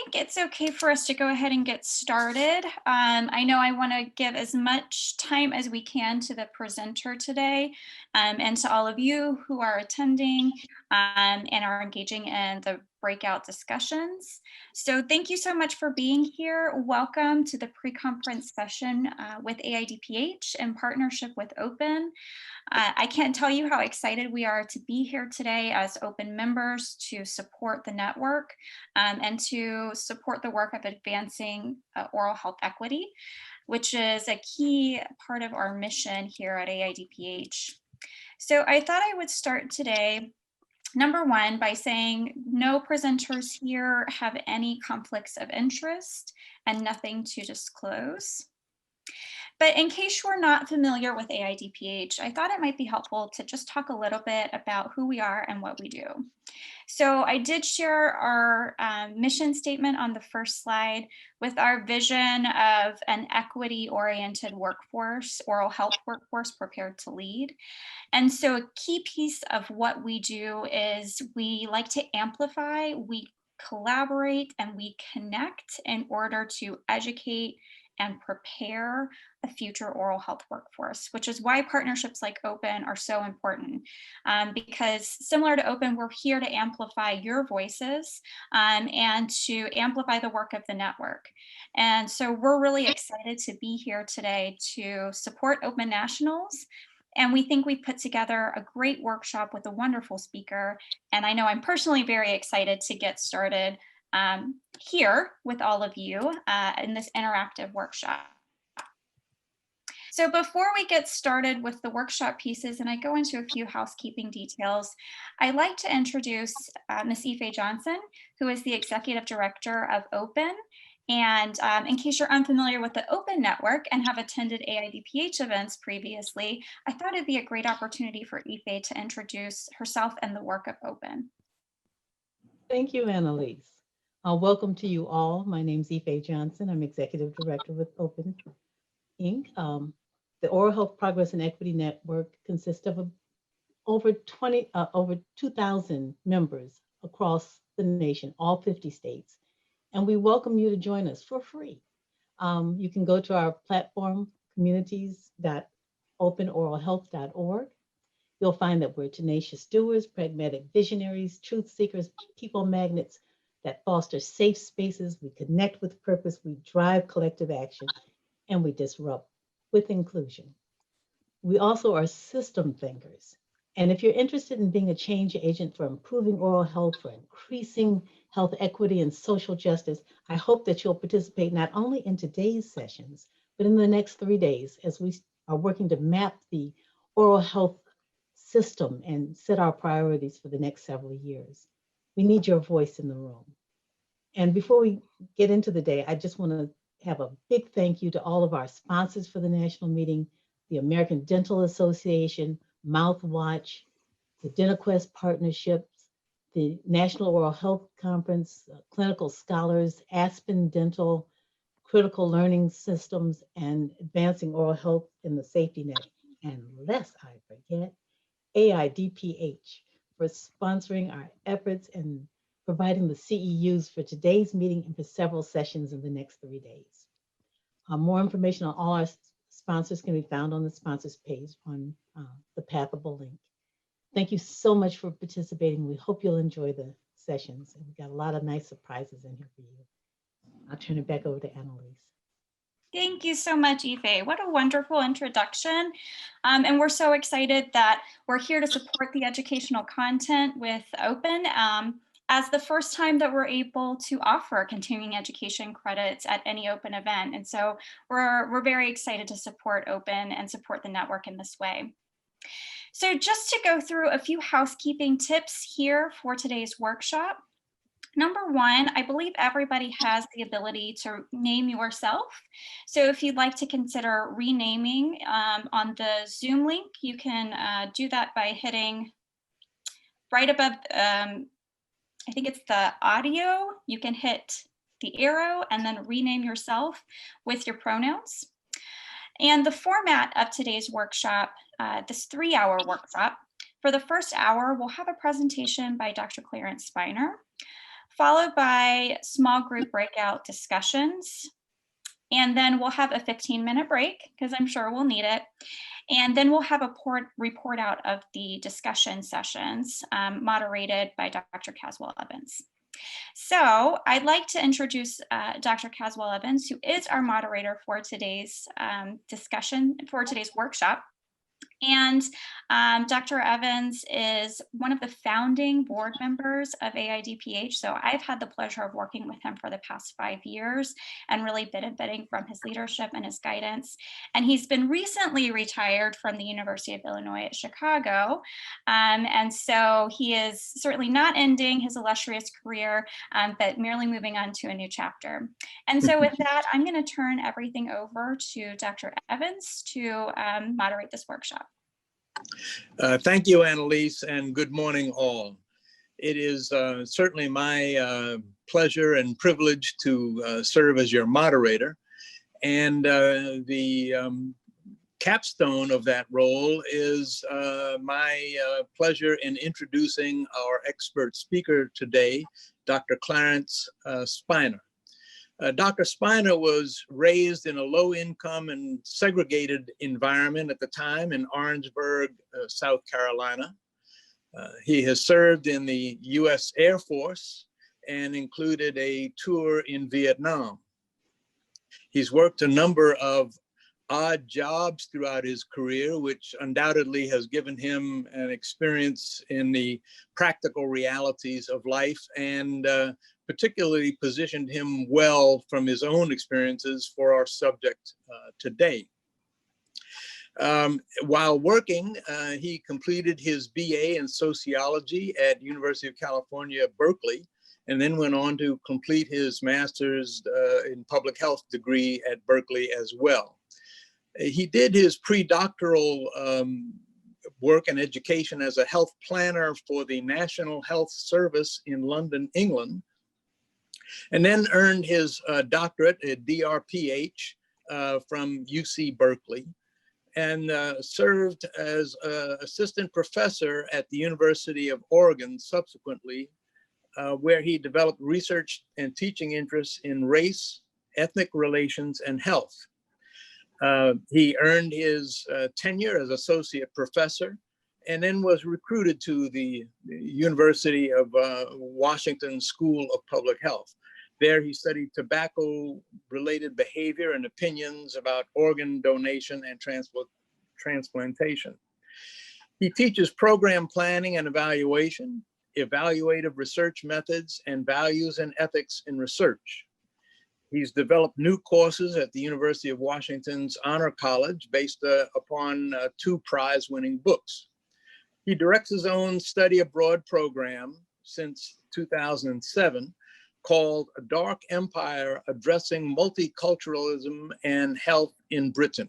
think it's okay for us to go ahead and get started. I know I want to give as much time as we can to the presenter today and to all of you who are attending and are engaging in the breakout discussions. So thank you so much for being here. Welcome to the pre-conference session with AIDPH in partnership with Open. I can't tell you how excited we are to be here today as Open members to support the network and to support the work of advancing oral health equity, which is a key part of our mission here at AIDPH. So I thought I would start today, number one, by saying no presenters here have any conflicts of interest and nothing to disclose. But in case you're not familiar with AIDPH, I thought it might be helpful to just talk a little bit about who we are and what we do. So I did share our mission statement on the first slide with our vision of an equity-oriented workforce, oral health workforce prepared to lead. And so a key piece of what we do is we like to amplify, we collaborate, and we connect in order to educate and prepare a future oral health workforce, which is why partnerships like Open are so important. Because similar to Open, we're here to amplify your voices and to amplify the work of the network. And so we're really excited to be here today to support Open Nationals. And we think we put together a great workshop with a wonderful speaker. And I know I'm personally very excited to get started here with all of you in this interactive workshop. So before we get started with the workshop pieces and I go into a few housekeeping details, I'd like to introduce Ms. Ife Johnson, who is the Executive Director of Open. And in case you're unfamiliar with the Open Network and have attended AIDPH events previously, I thought it'd be a great opportunity for Ife to introduce herself and the work of Open. Thank you, Annalise. Welcome to you all. My name is Ife Johnson. I'm Executive Director with Open, Inc. The Oral Health Progress and Equity Network consists of over 2,000 members across the nation, all 50 states. And we welcome you to join us for free. You can go to our platform, communities.openoralhealth.org. You'll find that we're tenacious doers, pragmatic visionaries, truth seekers, people magnets that foster safe spaces. We connect with purpose, we drive collective action, and we disrupt with inclusion. We also are system thinkers. And if you're interested in being a change agent for improving oral health, for increasing health equity and social justice, I hope that you'll participate not only in today's sessions, but in the next 3 days as we are working to map the oral health system and set our priorities for the next several years. We need your voice in the room. And before we get into the day, I just want to have a big thank you to all of our sponsors for the national meeting, the American Dental Association, Mouthwatch, the DentaQuest Partnerships, the National Oral Health Conference, Clinical Scholars, Aspen Dental, Critical Learning Systems, and Advancing Oral Health in the Safety Net. And lest I forget, AIDPH for sponsoring our efforts and providing the CEUs for today's meeting and for several sessions in the next 3 days. More information on all our sponsors can be found on the sponsors page on the Pathable link. Thank you so much for participating. We hope you'll enjoy the sessions. And we've got a lot of nice surprises in here for you. I'll turn it back over to Annalise. Thank you so much, Ife. What a wonderful introduction. And we're so excited that we're here to support the educational content with Open as the first time that we're able to offer continuing education credits at any Open event. And so we're very excited to support Open and support the network in this way. So just to go through a few housekeeping tips here for today's workshop. Number one, I believe everybody has the ability to name yourself. So if you'd like to consider renaming on the Zoom link, you can do that by hitting right above, I think it's the audio. You can hit the arrow and then rename yourself with your pronouns. And the format of today's workshop, this 3-hour workshop, for the first hour, we'll have a presentation by Dr. Clarence Spiner. followed by small group breakout discussions. And then we'll have a 15-minute break because I'm sure we'll need it. And then we'll have a report out of the discussion sessions moderated by Dr. Caswell Evans. So I'd like to introduce Dr. Caswell Evans, who is our moderator for today's discussion, for today's workshop. And Dr. Evans is one of the founding board members of AIDPH. So I've had the pleasure of working with him for the past 5 years and really benefiting from his leadership and his guidance. And he's been recently retired from the University of Illinois at Chicago. And so he is certainly not ending his illustrious career, but merely moving on to a new chapter. And so with that, I'm going to turn everything over to Dr. Evans to moderate this workshop. Thank you, Annalise, and good morning, all. It is certainly my pleasure and privilege to serve as your moderator. And the capstone of that role is my pleasure in introducing our expert speaker today, Dr. Clarence Spiner. Dr. Spiner was raised in a low-income and segregated environment at the time in Orangeburg, South Carolina. He has served in the U.S. Air Force and included a tour in Vietnam. He's worked a number of odd jobs throughout his career, which undoubtedly has given him an experience in the practical realities of life and particularly positioned him well from his own experiences for our subject today. While working, he completed his BA in sociology at University of California, Berkeley, and then went on to complete his master's in public health degree at Berkeley as well. He did his pre-doctoral work and education as a health planner for the National Health Service in London, England, and then earned his doctorate at DRPH from UC Berkeley, and served as assistant professor at the University of Oregon subsequently, where he developed research and teaching interests in race, ethnic relations, and health. He earned his tenure as associate professor and then was recruited to the University of Washington School of Public Health. There he studied tobacco-related behavior and opinions about organ donation and transplantation. He teaches program planning and evaluation, evaluative research methods, and values and ethics in research. He's developed new courses at the University of Washington's Honor College based upon 2 prize-winning books. He directs his own study abroad program since 2007 called A Dark Empire, Addressing Multiculturalism and Health in Britain.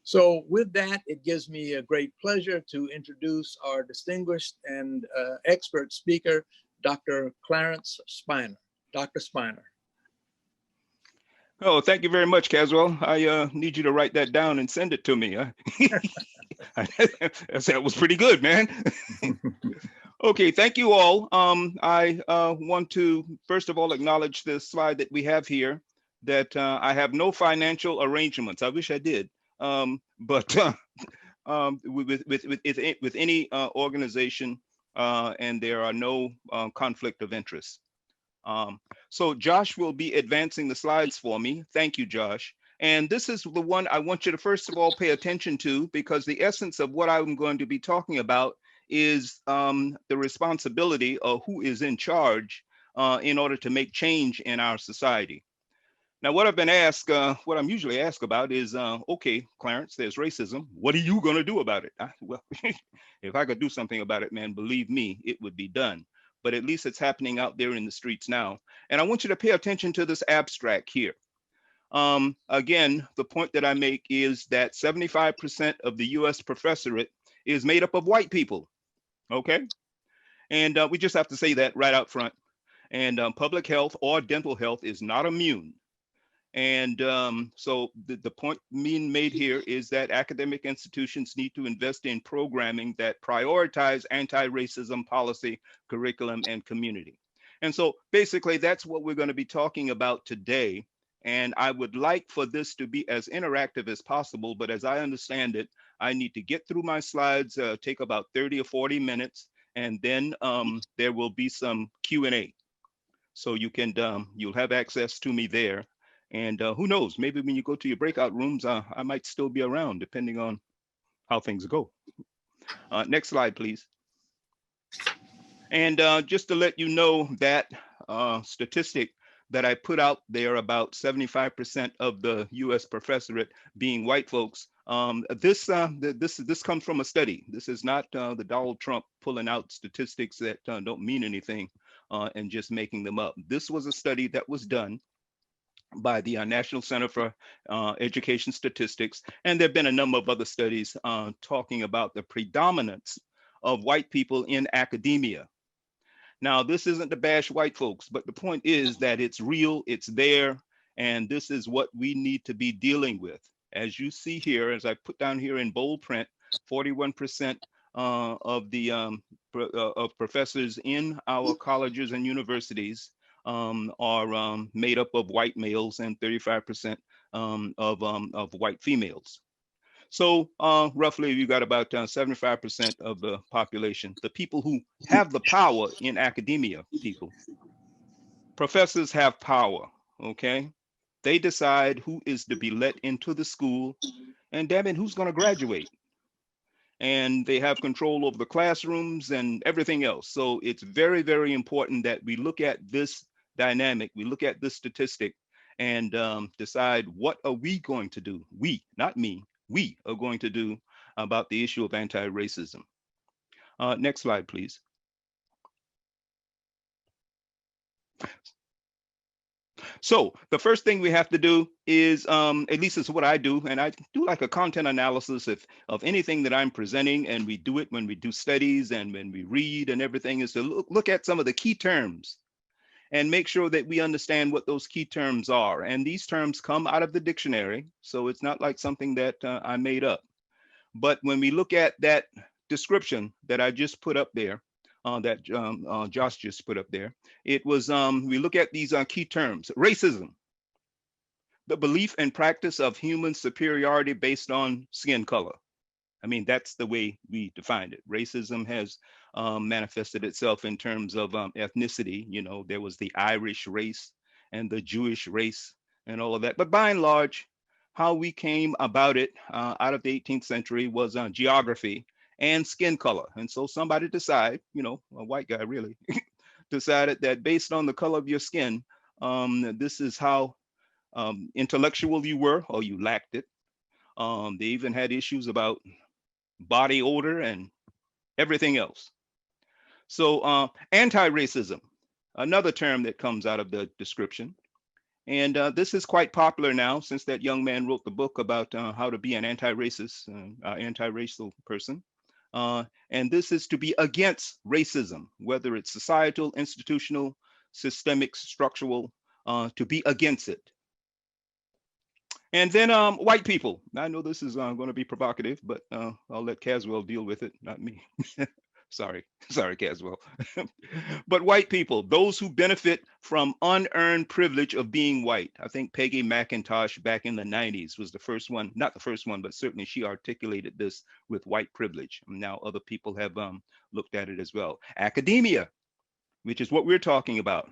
So with that, it gives me a great pleasure to introduce our distinguished and expert speaker, Dr. Clarence Spiner. Dr. Spiner. Oh, thank you very much, Caswell. I need you to write that down and send it to me. That was pretty good, man. Okay, thank you all. I want to, first of all, acknowledge the slide that we have here, that I have no financial arrangements. I wish I did, but with any organization, and there are no conflict of interest. So Josh will be advancing the slides for me. Thank you, Josh. And this is the one I want you to first of all pay attention to, because the essence of what I'm going to be talking about is the responsibility of who is in charge in order to make change in our society. Now, what I've been asked, what I'm usually asked about is, okay, Clarence, there's racism. What are you going to do about it? Well, if I could do something about it, man, believe me, it would be done. But at least it's happening out there in the streets now. And I want you to pay attention to this abstract here. Again, the point that I make is that 75% of the US professorate is made up of white people, okay? And we just have to say that right out front. And public health or dental health is not immune. And so the point being made here is that academic institutions need to invest in programming that prioritize anti-racism policy, curriculum, and community. And so basically that's what we're going to be talking about today. And I would like for this to be as interactive as possible, but as I understand it, I need to get through my slides, take about 30 or 40 minutes, and then there will be some Q&A. So you can, you'll have access to me there. And who knows, maybe when you go to your breakout rooms, I might still be around depending on how things go. Next slide, please. And just to let you know that statistic that I put out there about 75% of the US professorate being white folks, this comes from a study. This is not the Donald Trump pulling out statistics that don't mean anything and just making them up. This was a study that was done by the National Center for Education Statistics. And there have been a number of other studies talking about the predominance of white people in academia. Now, this isn't to bash white folks, but the point is that it's real, it's there, and this is what we need to be dealing with. As you see here, as I put down here in bold print, 41% of the of professors in our colleges and universities are made up of white males and 35% of white females. So roughly you got about 75% of the population, the people who have the power in academia, people. Professors have power, okay? They decide who is to be let into the school and damn it, who's gonna graduate? And they have control over the classrooms and everything else. So it's very, very important that we look at this dynamic, we look at this statistic and decide what are we going to do? We, not me, we are going to do about the issue of anti-racism. Next slide, please. So the first thing we have to do is, at least it's what I do, and I do like a content analysis of anything that I'm presenting, and we do it when we do studies and when we read and everything, is to look at some of the key terms and make sure that we understand what those key terms are. And these terms come out of the dictionary, so it's not like something that I made up. But when we look at that description that I just put up there, that Josh just put up there, it was, we look at these key terms. Racism, the belief and practice of human superiority based on skin color. I mean, that's the way we defined it. Racism has manifested itself in terms of ethnicity. You know, there was the Irish race and the Jewish race and all of that. But by and large, how we came about it out of the 18th century was geography and skin color. And so somebody decided, you know, a white guy really, decided that based on the color of your skin, this is how intellectual you were or you lacked it. They even had issues about body odor and everything else. So anti-racism, another term that comes out of the description. And this is quite popular now since that young man wrote the book about how to be an anti-racist, anti-racial person. And this is to be against racism, whether it's societal, institutional, systemic, structural, to be against it. And then white people. I know this is going to be provocative, but I'll let Caswell deal with it, not me. Sorry, Caswell. But white people, those who benefit from unearned privilege of being white. I think Peggy McIntosh back in the 90s was the first one, not the first one, but certainly she articulated this with white privilege. Now other people have looked at it as well. Academia, which is what we're talking about.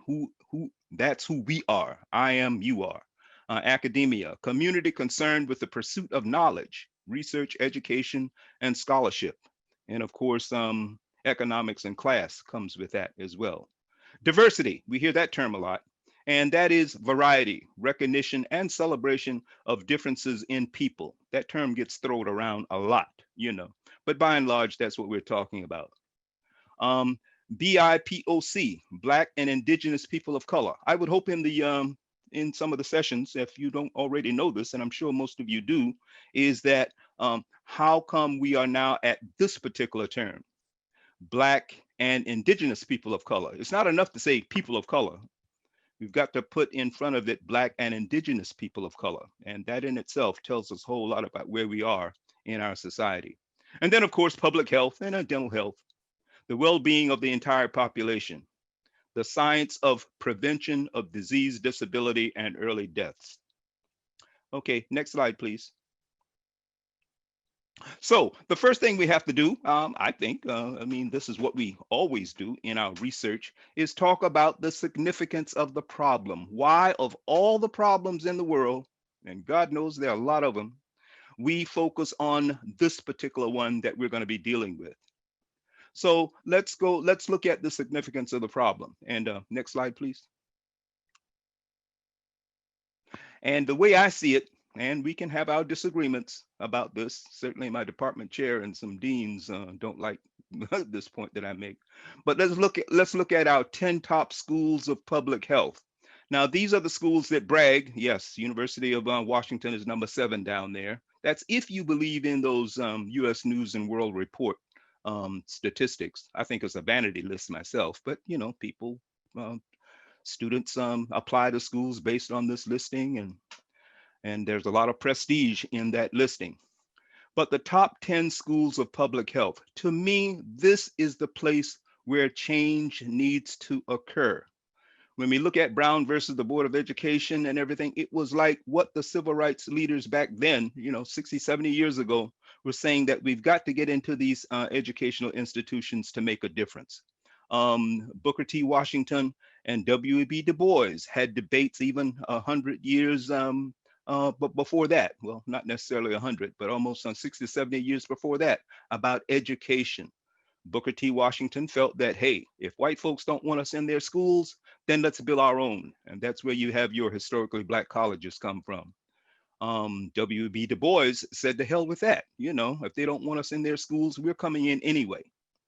That's who we are. I am, you are. Academia, community concerned with the pursuit of knowledge, research, education, and scholarship. And of course, economics and class comes with that as well. Diversity, we hear that term a lot, and that is variety, recognition, and celebration of differences in people. That term gets thrown around a lot, you know, but by and large, that's what we're talking about. BIPOC, Black and Indigenous People of Color. I would hope in some of the sessions, if you don't already know this, and I'm sure most of you do, is that how come we are now at this particular term, Black and Indigenous People of Color? It's not enough to say people of color. We've got to put in front of it Black and Indigenous People of Color. And that in itself tells us a whole lot about where we are in our society. And then of course, public health and dental health, the well-being of the entire population. the science of prevention of disease, disability, and early deaths. Okay, next slide, please. So the first thing we have to do, I think, I mean, this is what we always do in our research, is talk about the significance of the problem. Why, of all the problems in the world, and God knows there are a lot of them, we focus on this particular one that we're going to be dealing with. So let's look at the significance of the problem. And next slide, please. And the way I see it, and we can have our disagreements about this. Certainly my department chair and some deans don't like this point that I make. But let's look at our 10 top schools of public health. Now, these are the schools that brag. Yes, University of Washington is number 7 down there. That's if you believe in those US News and World Report statistics. I think it's a vanity list myself, but you know, people, students apply to schools based on this listing, and there's a lot of prestige in that listing. But the top 10 schools of public health, to me, this is the place where change needs to occur. When we look at Brown versus the Board of Education and everything, it was like what the civil rights leaders back then, you know, 60, 70 years ago, were saying that we've got to get into these educational institutions to make a difference. Booker T. Washington and W.E.B. Du Bois had debates even 100 years but before that, well, not necessarily 100, but almost 60, 70 years before that, about education. Booker T. Washington felt that, hey, if white folks don't want us in their schools, then let's build our own. And that's where you have your historically Black colleges come from. W.B. Du Bois said, to hell with that. You know, if they don't want us in their schools, we're coming in anyway.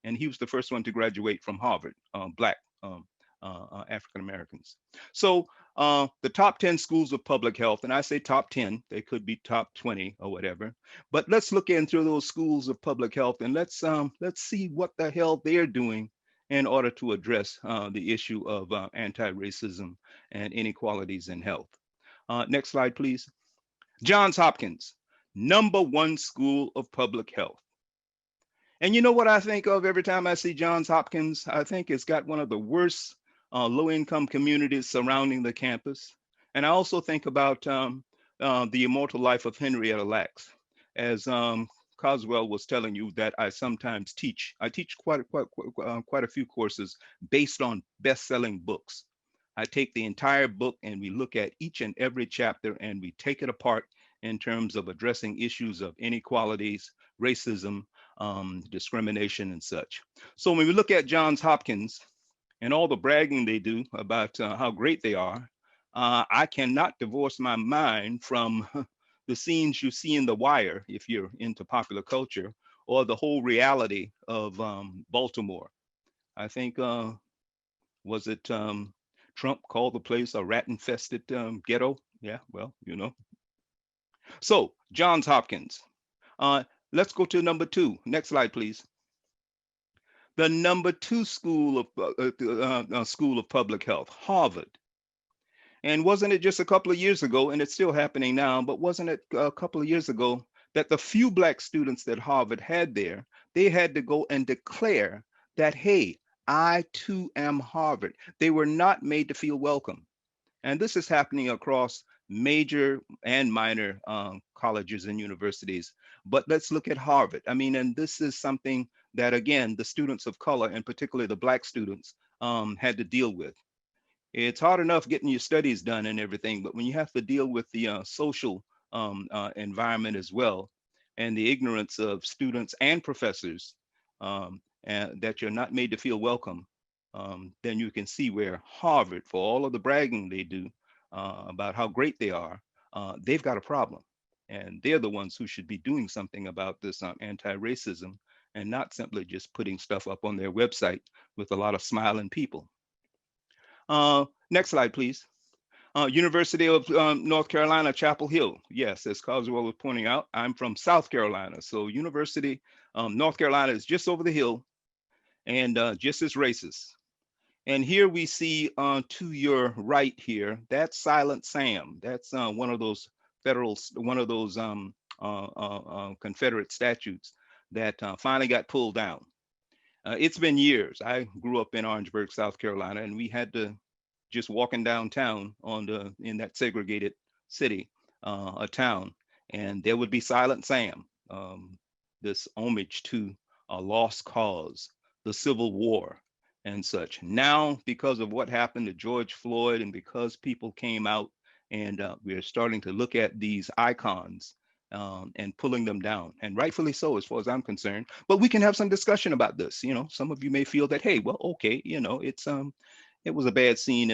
And he was the first one to graduate from Harvard, Black African Americans. So the top 10 schools of public health, and I say top 10, they could be top 20 or whatever, but let's look into those schools of public health and let's see what the hell they're doing in order to address the issue of anti-racism and inequalities in health. Next slide, please. Johns Hopkins, #1 school of public health. And you know what I think of every time I see Johns Hopkins? I think it's got one of the worst low-income communities surrounding the campus. And I also think about the immortal life of Henrietta Lacks. As Caswell was telling you that I sometimes teach. I teach quite a few courses based on best-selling books. I take the entire book and we look at each and every chapter and we take it apart in terms of addressing issues of inequalities, racism, discrimination, and such. So when we look at Johns Hopkins and all the bragging they do about how great they are, I cannot divorce my mind from the scenes you see in The Wire, if you're into popular culture, or the whole reality of Baltimore. I think, was it Trump called the place a rat-infested ghetto? Yeah, well, you know. So Johns Hopkins. Let's go to number 2. Next slide, please. The number 2 school of public health, Harvard. And wasn't it just a couple of years ago, and it's still happening now, but wasn't it a couple of years ago that the few Black students that Harvard had there, they had to go and declare that, hey, I too am Harvard. They were not made to feel welcome. And this is happening across major and minor colleges and universities. But let's look at Harvard. I mean, and this is something that, again, the students of color, and particularly the Black students, had to deal with. It's hard enough getting your studies done and everything, but when you have to deal with the social environment as well, and the ignorance of students and professors, and that you're not made to feel welcome, then you can see where Harvard, for all of the bragging they do about how great they are, they've got a problem. And they're the ones who should be doing something about this anti-racism and not simply just putting stuff up on their website with a lot of smiling people. Next slide, please. University of North Carolina, Chapel Hill. Yes, as Caswell was pointing out, I'm from South Carolina. So University, North Carolina is just over the hill and just as racist. And here we see to your right here, that's Silent Sam. That's one of those Confederate statutes that finally got pulled down. It's been years. I grew up in Orangeburg, South Carolina, and we had to just walking downtown in that segregated city, a town, and there would be Silent Sam, this homage to a lost cause, the Civil War and such. Now, because of what happened to George Floyd and because people came out and we're starting to look at these icons and pulling them down, and rightfully so, as far as I'm concerned. But we can have some discussion about this. You know, some of you may feel that, hey, well, okay, you know, it was a bad scene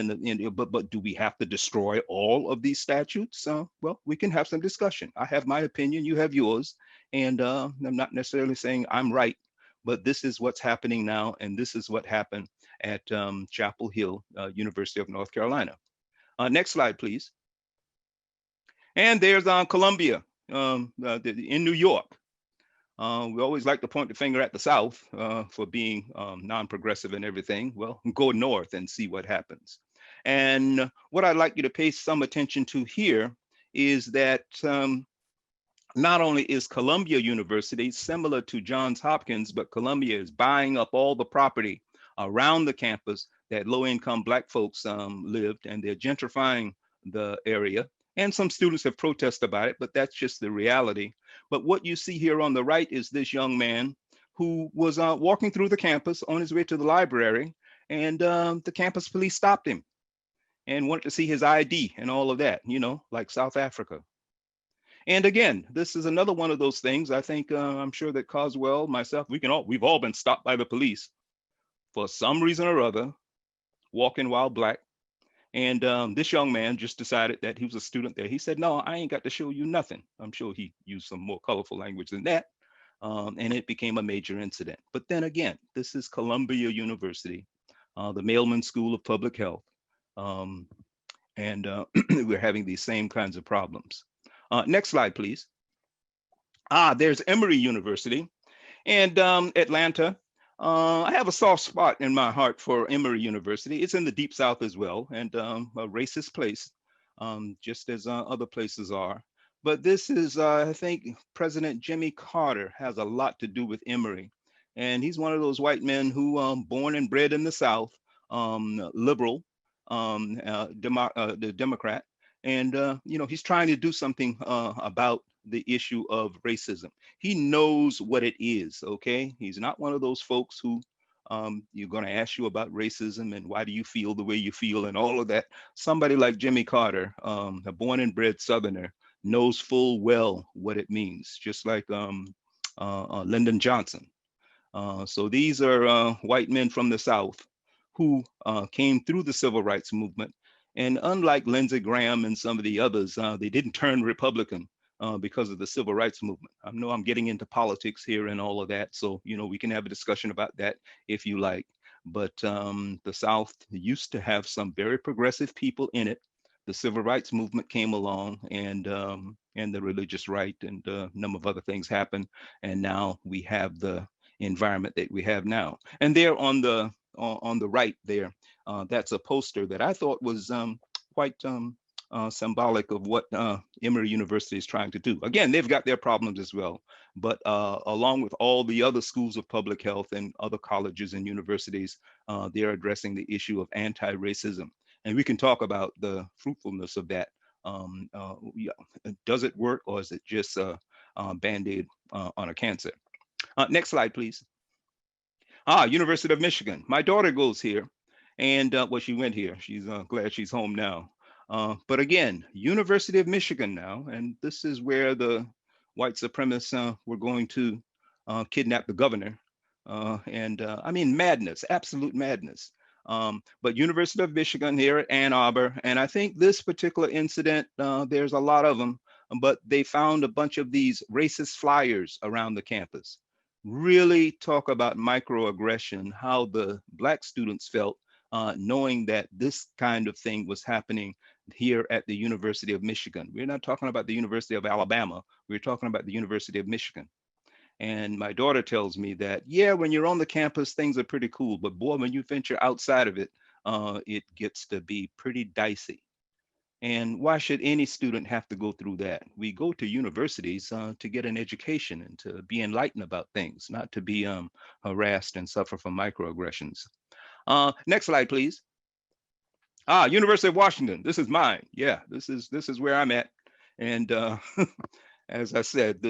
but do we have to destroy all of these statutes? Well, we can have some discussion. I have my opinion, you have yours, and I'm not necessarily saying I'm right, but this is what's happening now, and this is what happened at Chapel Hill, University of North Carolina. Next slide, please. And there's Columbia in New York. We always like to point the finger at the South for being non-progressive and everything. Well, go north and see what happens. And what I'd like you to pay some attention to here is that not only is Columbia University similar to Johns Hopkins, but Columbia is buying up all the property around the campus that low-income Black folks lived, and they're gentrifying the area. And some students have protested about it, but that's just the reality. But what you see here on the right is this young man who was walking through the campus on his way to the library, and the campus police stopped him and wanted to see his ID and all of that, you know, like South Africa. And again, this is another one of those things. I think I'm sure that Caswell, myself, we've all been stopped by the police for some reason or other, walking while Black. And this young man just decided that he was a student there. He said, no, I ain't got to show you nothing. I'm sure he used some more colorful language than that. And it became a major incident. But then again, this is Columbia University, the Mailman School of Public Health. And we're having these same kinds of problems. Next slide, please. There's Emory University and Atlanta. I have a soft spot in my heart for Emory University. It's in the Deep South as well, and a racist place, just as other places are. But this is, I think, President Jimmy Carter has a lot to do with Emory. And he's one of those white men who, born and bred in the South, liberal, the Democrat. And, you know, he's trying to do something about the issue of racism. He knows what it is, okay? He's not one of those folks who you're gonna ask you about racism and why do you feel the way you feel and all of that. Somebody like Jimmy Carter, a born and bred Southerner, knows full well what it means, just like Lyndon Johnson. So these are white men from the South who came through the civil rights movement. And unlike Lindsey Graham and some of the others, they didn't turn Republican because of the civil rights movement. I know I'm getting into politics here and all of that. So, you know, we can have a discussion about that if you like. But the South used to have some very progressive people in it. The civil rights movement came along and the religious right and a number of other things happened. And now we have the environment that we have now. And there on the right there, that's a poster that I thought was quite symbolic of what Emory University is trying to do. Again, they've got their problems as well, but along with all the other schools of public health and other colleges and universities, they're addressing the issue of anti-racism. And we can talk about the fruitfulness of that. Does it work, or is it just a Band-Aid on a cancer? Next slide, please. University of Michigan. My daughter goes here, and well, she went here. She's glad she's home now. But again, University of Michigan now, and this is where the white supremacists were going to kidnap the governor. I mean, madness, absolute madness. But University of Michigan here at Ann Arbor, and I think this particular incident, there's a lot of them, but they found a bunch of these racist flyers around the campus. Really talk about microaggression, how the Black students felt knowing that this kind of thing was happening here at the University of Michigan. We're not talking about the University of Alabama, we're talking about the University of Michigan. And my daughter tells me that, yeah, when you're on the campus, things are pretty cool, but boy, when you venture outside of it, it gets to be pretty dicey. And why should any student have to go through that? We go to universities to get an education and to be enlightened about things, not to be harassed and suffer from microaggressions. Next slide, please. University of Washington. This is mine. Yeah, this is where I'm at. And as I said,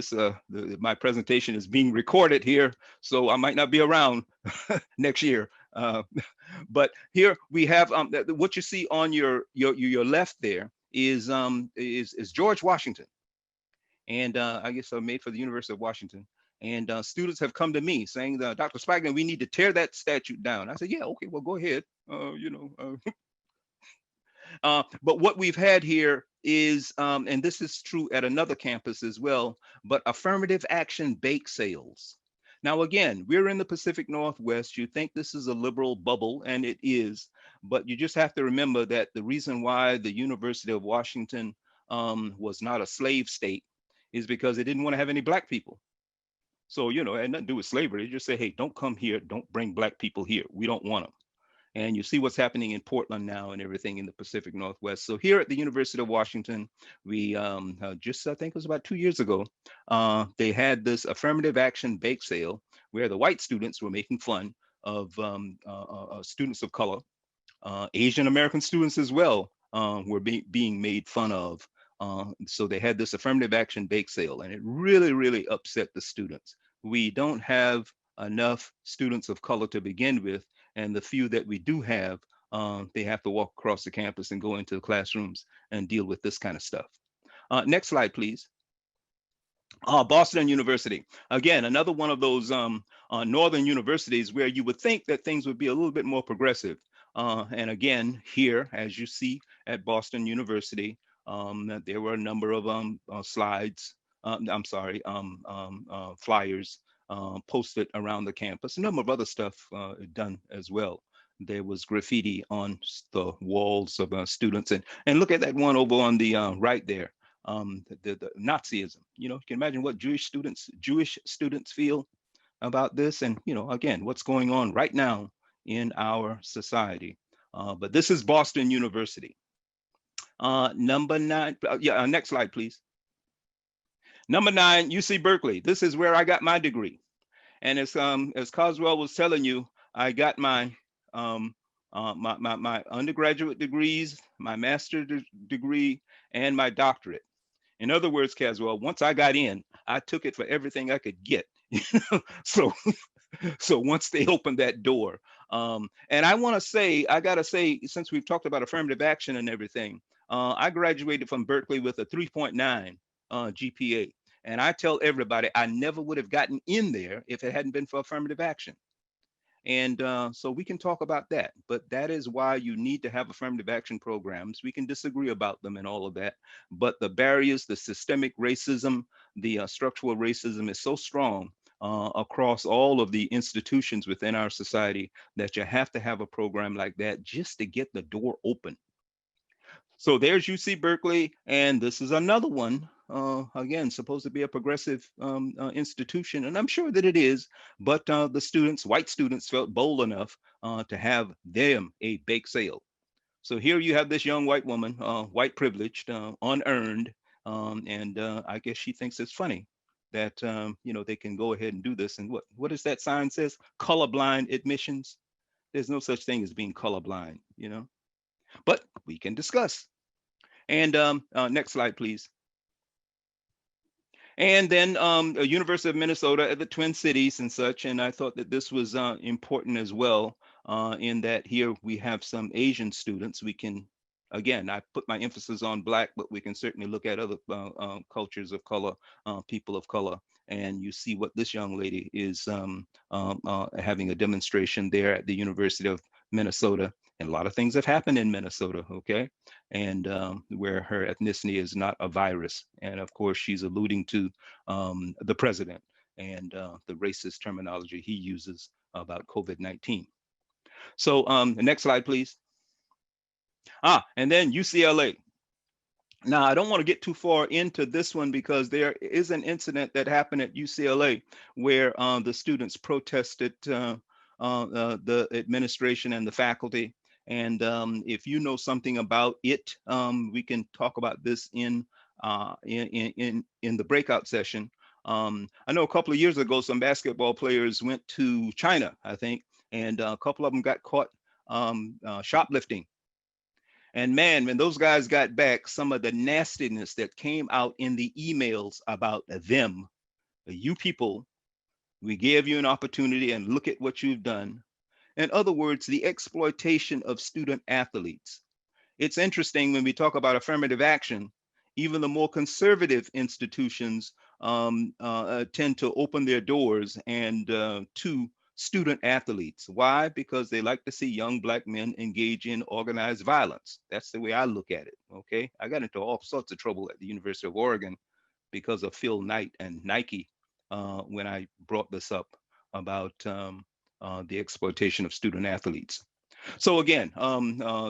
my presentation is being recorded here, so I might not be around next year. But here we have what you see on your left there is George Washington, and I guess I made for the University of Washington. And students have come to me saying, Dr. Spiner, we need to tear that statue down. I said, yeah, okay, well, go ahead. But what we've had here is, and this is true at another campus as well, but affirmative action bake sales. Now, again, we're in the Pacific Northwest. You think this is a liberal bubble, and it is, but you just have to remember that the reason why the University of Washington was not a slave state is because it didn't want to have any Black people. So, it had nothing to do with slavery. They just say, hey, don't come here. Don't bring Black people here. We don't want them. And you see what's happening in Portland now and everything in the Pacific Northwest. So here at the University of Washington, we just, I think it was about 2 years ago, they had this affirmative action bake sale where the white students were making fun of students of color. Asian American students as well were being made fun of. So they had this affirmative action bake sale, and it really, really upset the students. We don't have enough students of color to begin with, and the few that we do have, they have to walk across the campus and go into the classrooms and deal with this kind of stuff. Next slide, please. Boston University. Again, another one of those northern universities where you would think that things would be a little bit more progressive. And again, here, as you see at Boston University, there were a number of flyers posted around the campus, a number of other stuff done as well. There was graffiti on the walls of students. And look at that one over on the right there, the Nazism. You can imagine what Jewish students feel about this. And, again, what's going on right now in our society. But this is Boston University. Number 9, next slide, please. Number 9, UC Berkeley. This is where I got my degree. And as Caswell was telling you, I got my my undergraduate degrees, my master's degree, and my doctorate. In other words, Caswell, once I got in, I took it for everything I could get. So once they opened that door, and I gotta say, since we've talked about affirmative action and everything, I graduated from Berkeley with a 3.9 GPA. And I tell everybody, I never would have gotten in there if it hadn't been for affirmative action. And so we can talk about that, but that is why you need to have affirmative action programs. We can disagree about them and all of that, but the barriers, the systemic racism, the structural racism is so strong across all of the institutions within our society that you have to have a program like that just to get the door open. So there's UC Berkeley, and this is another one, again, supposed to be a progressive institution, and I'm sure that it is, but the white students felt bold enough to have them a bake sale. So here you have this young white woman, white privileged, unearned, and I guess she thinks it's funny that, they can go ahead and do this. And what does that sign says? Colorblind admissions. There's no such thing as being colorblind, but we can discuss. And next slide, please. And then University of Minnesota at the Twin Cities and such. And I thought that this was important as well, in that here we have some Asian students. We can, again, I put my emphasis on Black, but we can certainly look at other cultures of color, people of color. And you see what this young lady is having a demonstration there at the University of Minnesota. And a lot of things have happened in Minnesota, okay? And where her ethnicity is not a virus. And of course, she's alluding to the president and the racist terminology he uses about COVID-19. So the next slide, please. And then UCLA. Now, I don't want to get too far into this one because there is an incident that happened at UCLA where the students protested the administration and the faculty. And if you know something about it, we can talk about this in the breakout session. I know a couple of years ago, some basketball players went to China, I think, and a couple of them got caught shoplifting. And man, when those guys got back, some of the nastiness that came out in the emails about them, you people, we gave you an opportunity and look at what you've done. In other words, the exploitation of student athletes. It's interesting when we talk about affirmative action, even the more conservative institutions tend to open their doors and to student athletes. Why? Because they like to see young Black men engage in organized violence. That's the way I look at it. Okay, I got into all sorts of trouble at the University of Oregon because of Phil Knight and Nike when I brought this up about the exploitation of student athletes. So again,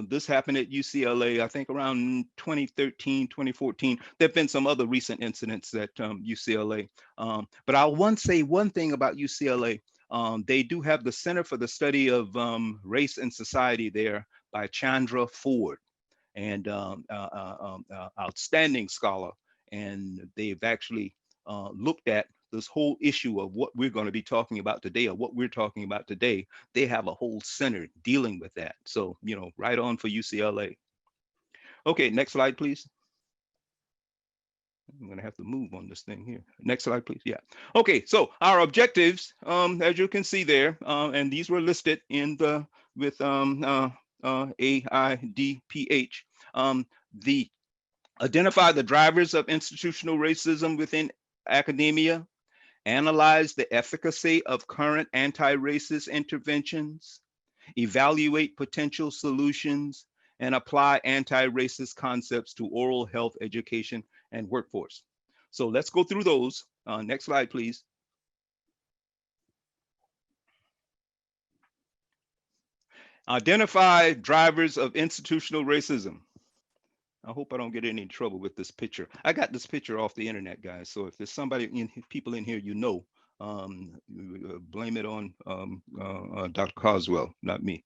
this happened at UCLA, I think around 2013, 2014. There have been some other recent incidents at UCLA. But I'll say one thing about UCLA. They do have the Center for the Study of Race and Society there by Chandra Ford, and outstanding scholar. And they've actually looked at this whole issue of what we're going to be talking about today, or what we're talking about today. They have a whole center dealing with that. So, you know, right on for UCLA. Okay, next slide, please. I'm going to have to move on this thing here. Next slide, please. Yeah. Okay, so our objectives, as you can see there, and these were listed in the with AIDPH. The identify the drivers of institutional racism within academia, analyze the efficacy of current anti-racist interventions, evaluate potential solutions, and apply anti-racist concepts to oral health education and workforce. So let's go through those. Next slide, please. Identify drivers of institutional racism. I hope I don't get any trouble with this picture. I got this picture off the internet, guys. So if there's people in here, you know, blame it on Dr. Caswell, not me.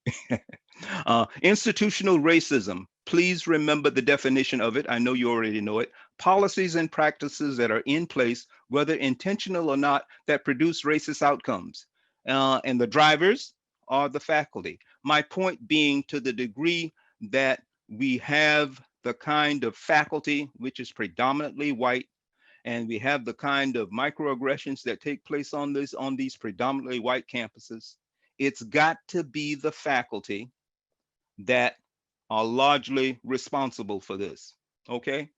Institutional racism. Please remember the definition of it. I know you already know it. Policies and practices that are in place, whether intentional or not, that produce racist outcomes. And the drivers are the faculty. My point being, to the degree that we have the kind of faculty which is predominantly white, and we have the kind of microaggressions that take place on these predominantly white campuses, it's got to be the faculty that are largely responsible for this, okay?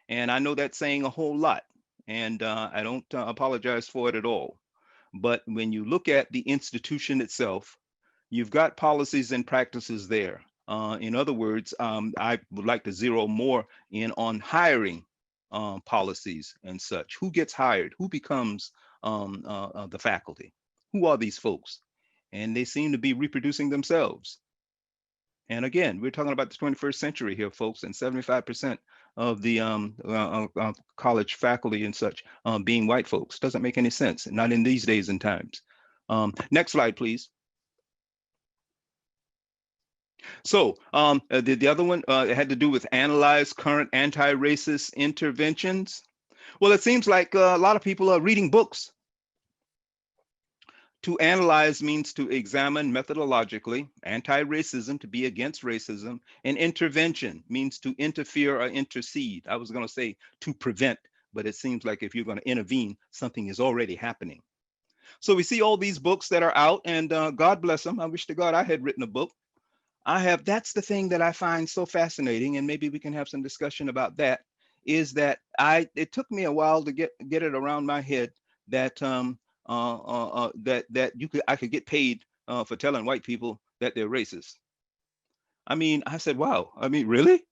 And I know that's saying a whole lot, and I don't apologize for it at all. But when you look at the institution itself, you've got policies and practices there. In other words, I would like to zero more in on hiring policies and such. Who gets hired? Who becomes the faculty? Who are these folks? And they seem to be reproducing themselves. And again, we're talking about the 21st century here, folks, and 75% of the college faculty and such being white folks. Doesn't make any sense, not in these days and times. Next slide, please. So the other one it had to do with analyze current anti-racist interventions. Well, it seems like a lot of people are reading books. To analyze means to examine methodologically, anti-racism, to be against racism, and intervention means to interfere or intercede. I was going to say to prevent, but it seems like if you're going to intervene, something is already happening. So we see all these books that are out, and God bless them. I wish to God I had written a book. That's the thing that I find so fascinating, and maybe we can have some discussion about that, is that it took me a while to get it around my head that I could get paid for telling white people that they're racist. I mean, I said, wow, I mean, really?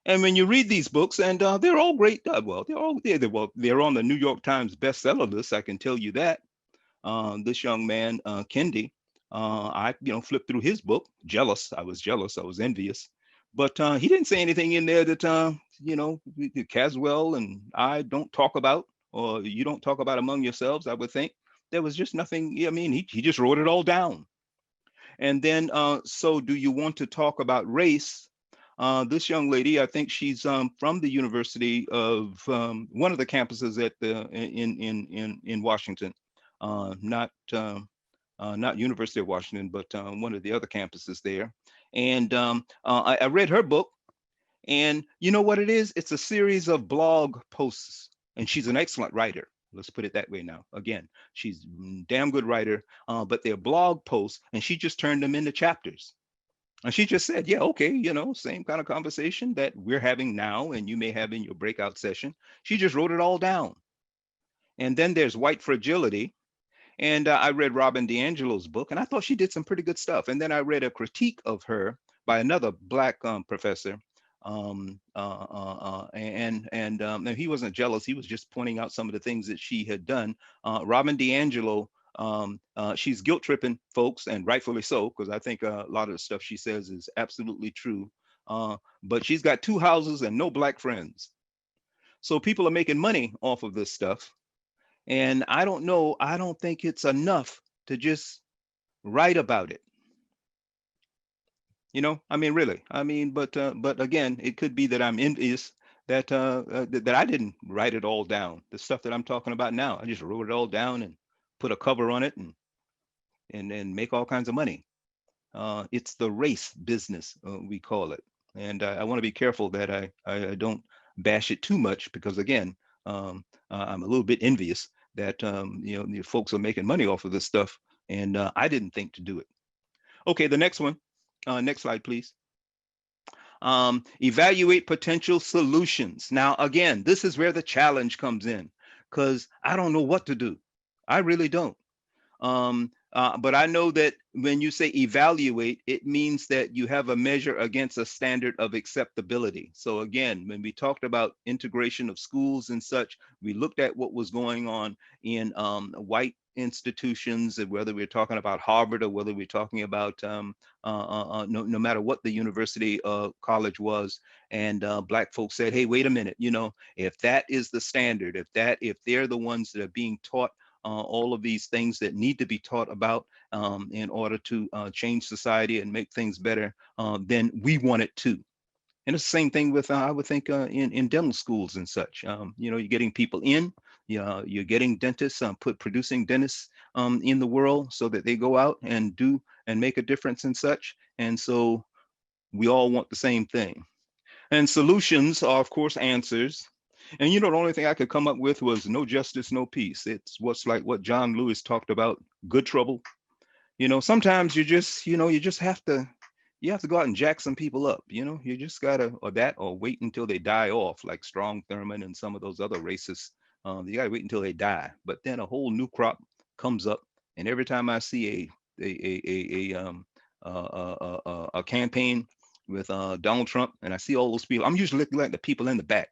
And when you read these books, and they're all great, well, they're on the New York Times bestseller list, I can tell you that. This young man, Kendi, I flipped through his book, jealous, I was envious, but he didn't say anything in there that, Caswell and I don't talk about, or you don't talk about among yourselves. I would think there was just nothing. I mean, he just wrote it all down. And then, so do you want to talk about race? This young lady, I think she's from the University of one of the campuses at the in Washington, not University of Washington, but one of the other campuses there. And I read her book, and you know what it is? It's a series of blog posts, and she's an excellent writer. Let's put it that way now. Again, she's a damn good writer, but they're blog posts, and she just turned them into chapters. And she just said, yeah, okay, same kind of conversation that we're having now and you may have in your breakout session. She just wrote it all down. And then there's white fragility. And I read Robin DiAngelo's book, and I thought she did some pretty good stuff. And then I read a critique of her by another Black professor. And he wasn't jealous. He was just pointing out some of the things that she had done. Robin DiAngelo, she's guilt tripping folks, and rightfully so, because I think a lot of the stuff she says is absolutely true. But she's got 2 houses and no Black friends. So people are making money off of this stuff. And I don't know, I don't think it's enough to just write about it. I mean, really, but again, it could be that I'm envious that that I didn't write it all down. The stuff that I'm talking about now, I just wrote it all down and put a cover on it and make all kinds of money. It's the race business, we call it. And I want to be careful that I don't bash it too much, because again, I'm a little bit envious that the folks are making money off of this stuff, and I didn't think to do it. Okay, the next one. Next slide, please. Evaluate potential solutions. Now, again, this is where the challenge comes in, because I don't know what to do. I really don't. But I know that when you say evaluate, it means that you have a measure against a standard of acceptability. So again, when we talked about integration of schools and such, we looked at what was going on in white institutions, and whether we're talking about Harvard or whether we're talking about no matter what the university college was, and Black folks said, hey, wait a minute, if that is the standard, if they're the ones that are being taught all of these things that need to be taught about in order to change society and make things better, then we want it too. And it's the same thing with, I would think, in dental schools and such. You're getting people in, you're getting dentists, producing dentists in the world so that they go out and do and make a difference and such. And so we all want the same thing. And solutions are, of course, answers. And the only thing I could come up with was no justice, no peace. It's what John Lewis talked about, good trouble. Sometimes you just have to go out and jack some people up. You just gotta, or wait until they die off, like Strom Thurmond and some of those other racists. You gotta wait until they die. But then a whole new crop comes up, and every time I see a campaign with Donald Trump, and I see all those people, I'm usually looking at the people in the back.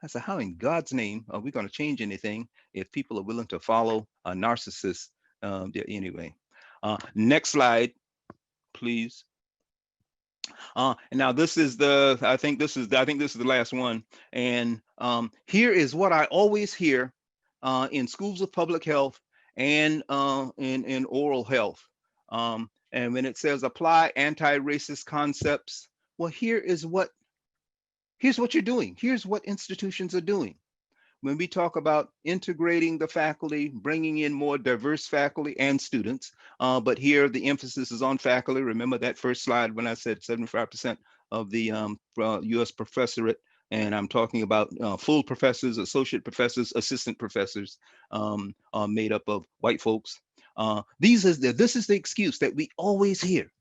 I said, how in God's name are we going to change anything if people are willing to follow a narcissist? Anyway, next slide, please. And now this is I think this is the last one. And here is what I always hear in schools of public health and in oral health. And when it says apply anti-racist concepts, well, here's what you're doing. Here's what institutions are doing. When we talk about integrating the faculty, bringing in more diverse faculty and students, but here the emphasis is on faculty. Remember that first slide when I said 75% of the US professorate, and I'm talking about full professors, associate professors, assistant professors are made up of white folks. This is the excuse that we always hear.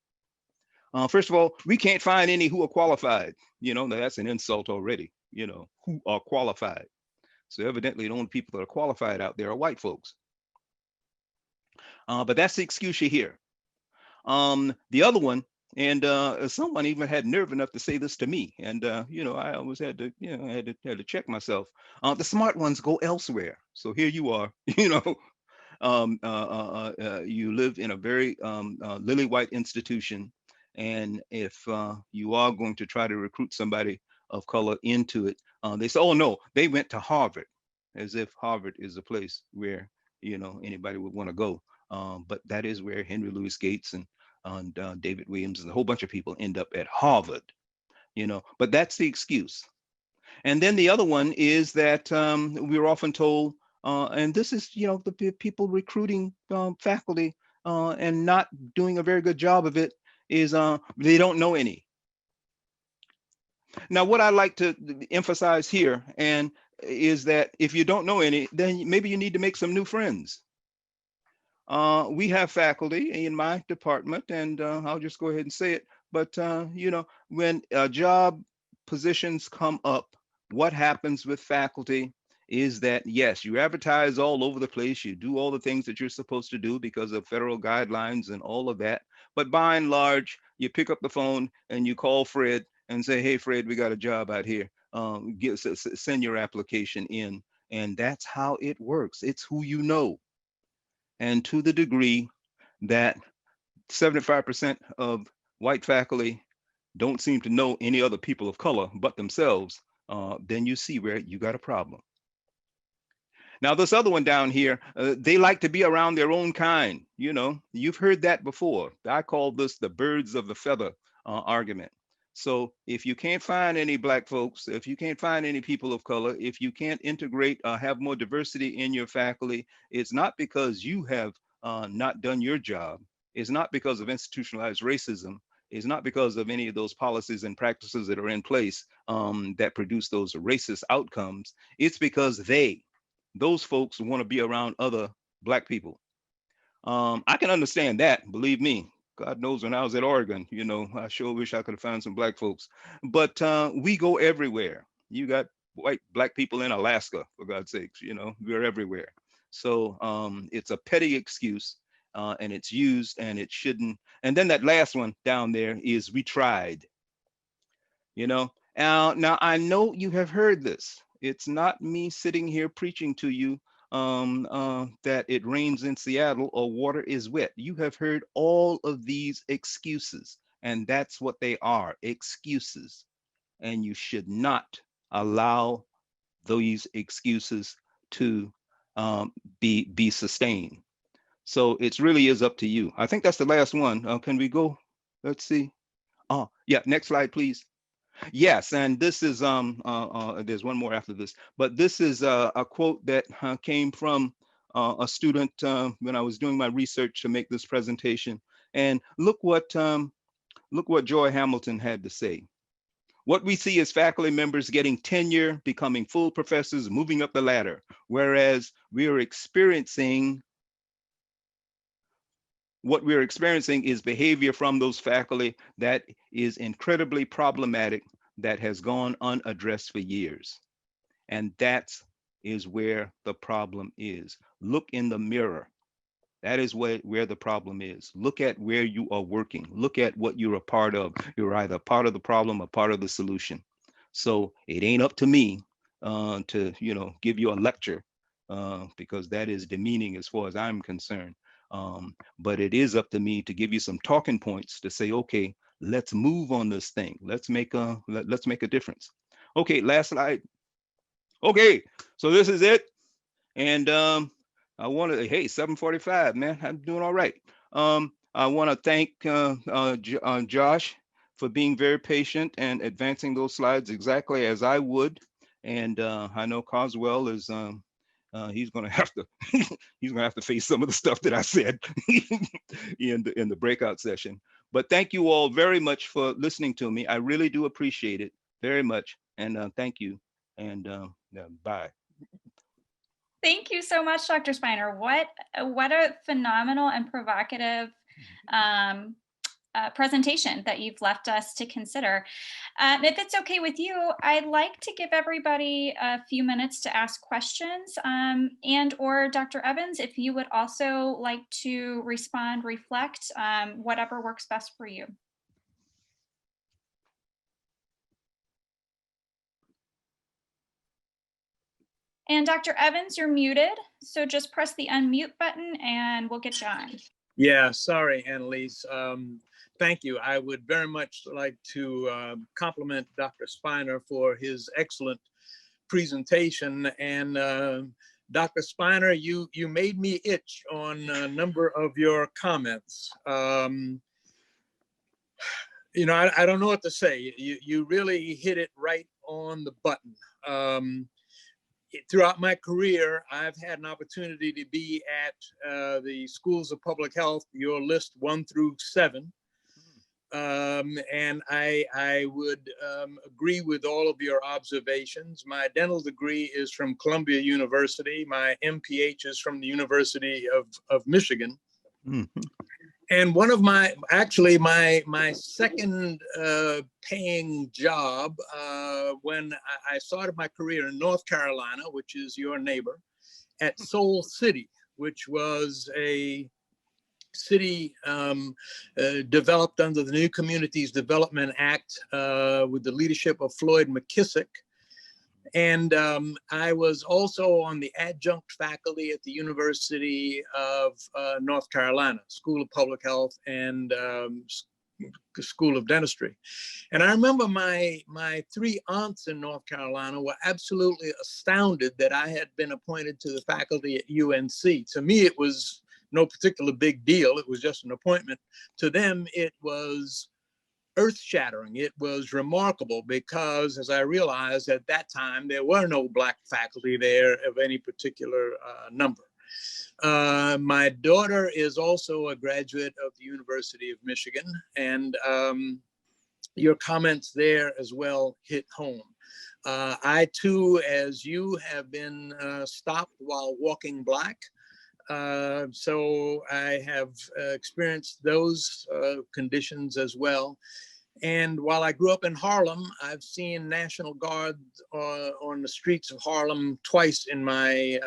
First of all, we can't find any who are qualified. That's an insult already, who are qualified. So evidently the only people that are qualified out there are white folks. But that's the excuse you hear. The other one, and someone even had nerve enough to say this to me. And, I always had to, had to check myself. The smart ones go elsewhere. So here you are, you live in a very lily white institution. And if you are going to try to recruit somebody of color into it, they say, oh no, they went to Harvard, as if Harvard is a place where, anybody would want to go. But that is where Henry Louis Gates and and David Williams and a whole bunch of people end up at Harvard, but that's the excuse. And then the other one is that we're often told, and this is, the people recruiting faculty and not doing a very good job of it, is they don't know any. Now, what I like to emphasize here is that if you don't know any, then maybe you need to make some new friends. We have faculty in my department, and I'll just go ahead and say it, but when job positions come up, what happens with faculty is that, yes, you advertise all over the place, you do all the things that you're supposed to do because of federal guidelines and all of that, but by and large, you pick up the phone and you call Fred and say, hey, Fred, we got a job out here, send your application in, and that's how it works. It's who you know. And to the degree that 75% of white faculty don't seem to know any other people of color but themselves, then you see where you got a problem. Now, this other one down here, they like to be around their own kind. You've heard that before. I call this the birds of the feather argument. So if you can't find any Black folks, if you can't find any people of color, if you can't integrate, have more diversity in your faculty, it's not because you have not done your job. It's not because of institutionalized racism. It's not because of any of those policies and practices that are in place that produce those racist outcomes. It's because those folks want to be around other Black people. I can understand that, believe me. God knows when I was at Oregon, I sure wish I could have found some Black folks. But we go everywhere. You got Black people in Alaska, for God's sakes, we're everywhere. So it's a petty excuse and it's used and it shouldn't. And then that last one down there is we tried. Now I know you have heard this. It's not me sitting here preaching to you that it rains in Seattle or water is wet. You have heard all of these excuses, and that's what they are, excuses. And you should not allow these excuses to be sustained. So it really is up to you. I think that's the last one. Can we go? Let's see. Oh, yeah, next slide, please. Yes, and this is there's one more after this, but this is a quote that came from a student when I was doing my research to make this presentation. And look what Joy Hamilton had to say. What we see is faculty members getting tenure, becoming full professors, moving up the ladder, whereas what we're experiencing is behavior from those faculty that is incredibly problematic, that has gone unaddressed for years. And that is where the problem is. Look in the mirror. That is where the problem is. Look at where you are working. Look at what you're a part of. You're either part of the problem or part of the solution. So it ain't up to me to give you a lecture because that is demeaning as far as I'm concerned. But it is up to me to give you some talking points to say, okay, let's move on this thing. Let's make a difference. Okay, last slide. Okay, so this is it. And I want to, hey, 7:45, man, I'm doing all right. I want to thank Josh for being very patient and advancing those slides exactly as I would. And I know Caswell is he's gonna have to face some of the stuff that I said in the breakout session. But thank you all very much for listening to me. I really do appreciate it very much. And thank you. And bye. Thank you so much, Dr. Spiner. What a phenomenal and provocative presentation that you've left us to consider. If it's okay with you, I'd like to give everybody a few minutes to ask questions, and or Dr. Evans, if you would also like to respond, reflect, whatever works best for you. And Dr. Evans, you're muted, so just press the unmute button and we'll get you on. Yeah, sorry, Annalise. Thank you. I would very much like to compliment Dr. Spiner for his excellent presentation. And Dr. Spiner, you made me itch on a number of your comments. You know, I don't know what to say. You really hit it right on the button. Throughout my career, I've had an opportunity to be at the schools of public health, your list 1 through 7. And I would agree with all of your observations. My dental degree is from Columbia University. My MPH is from the University of Michigan. Mm-hmm. And one of my, actually my second paying job when I started my career in North Carolina, which is your neighbor, at Soul City, which was a city developed under the New Communities Development Act with the leadership of Floyd McKissick. And I was also on the adjunct faculty at the University of North Carolina, School of Public Health and School of Dentistry. And I remember my 3 aunts in North Carolina were absolutely astounded that I had been appointed to the faculty at UNC. To me, it was no particular big deal. It was just an appointment. To them, it was earth-shattering. It was remarkable because, as I realized at that time, there were no Black faculty there of any particular number. My daughter is also a graduate of the University of Michigan, and your comments there as well hit home. I too, as you, have been stopped while walking Black. So I have experienced those conditions as well. And while I grew up in Harlem, I've seen National Guard on the streets of Harlem twice in my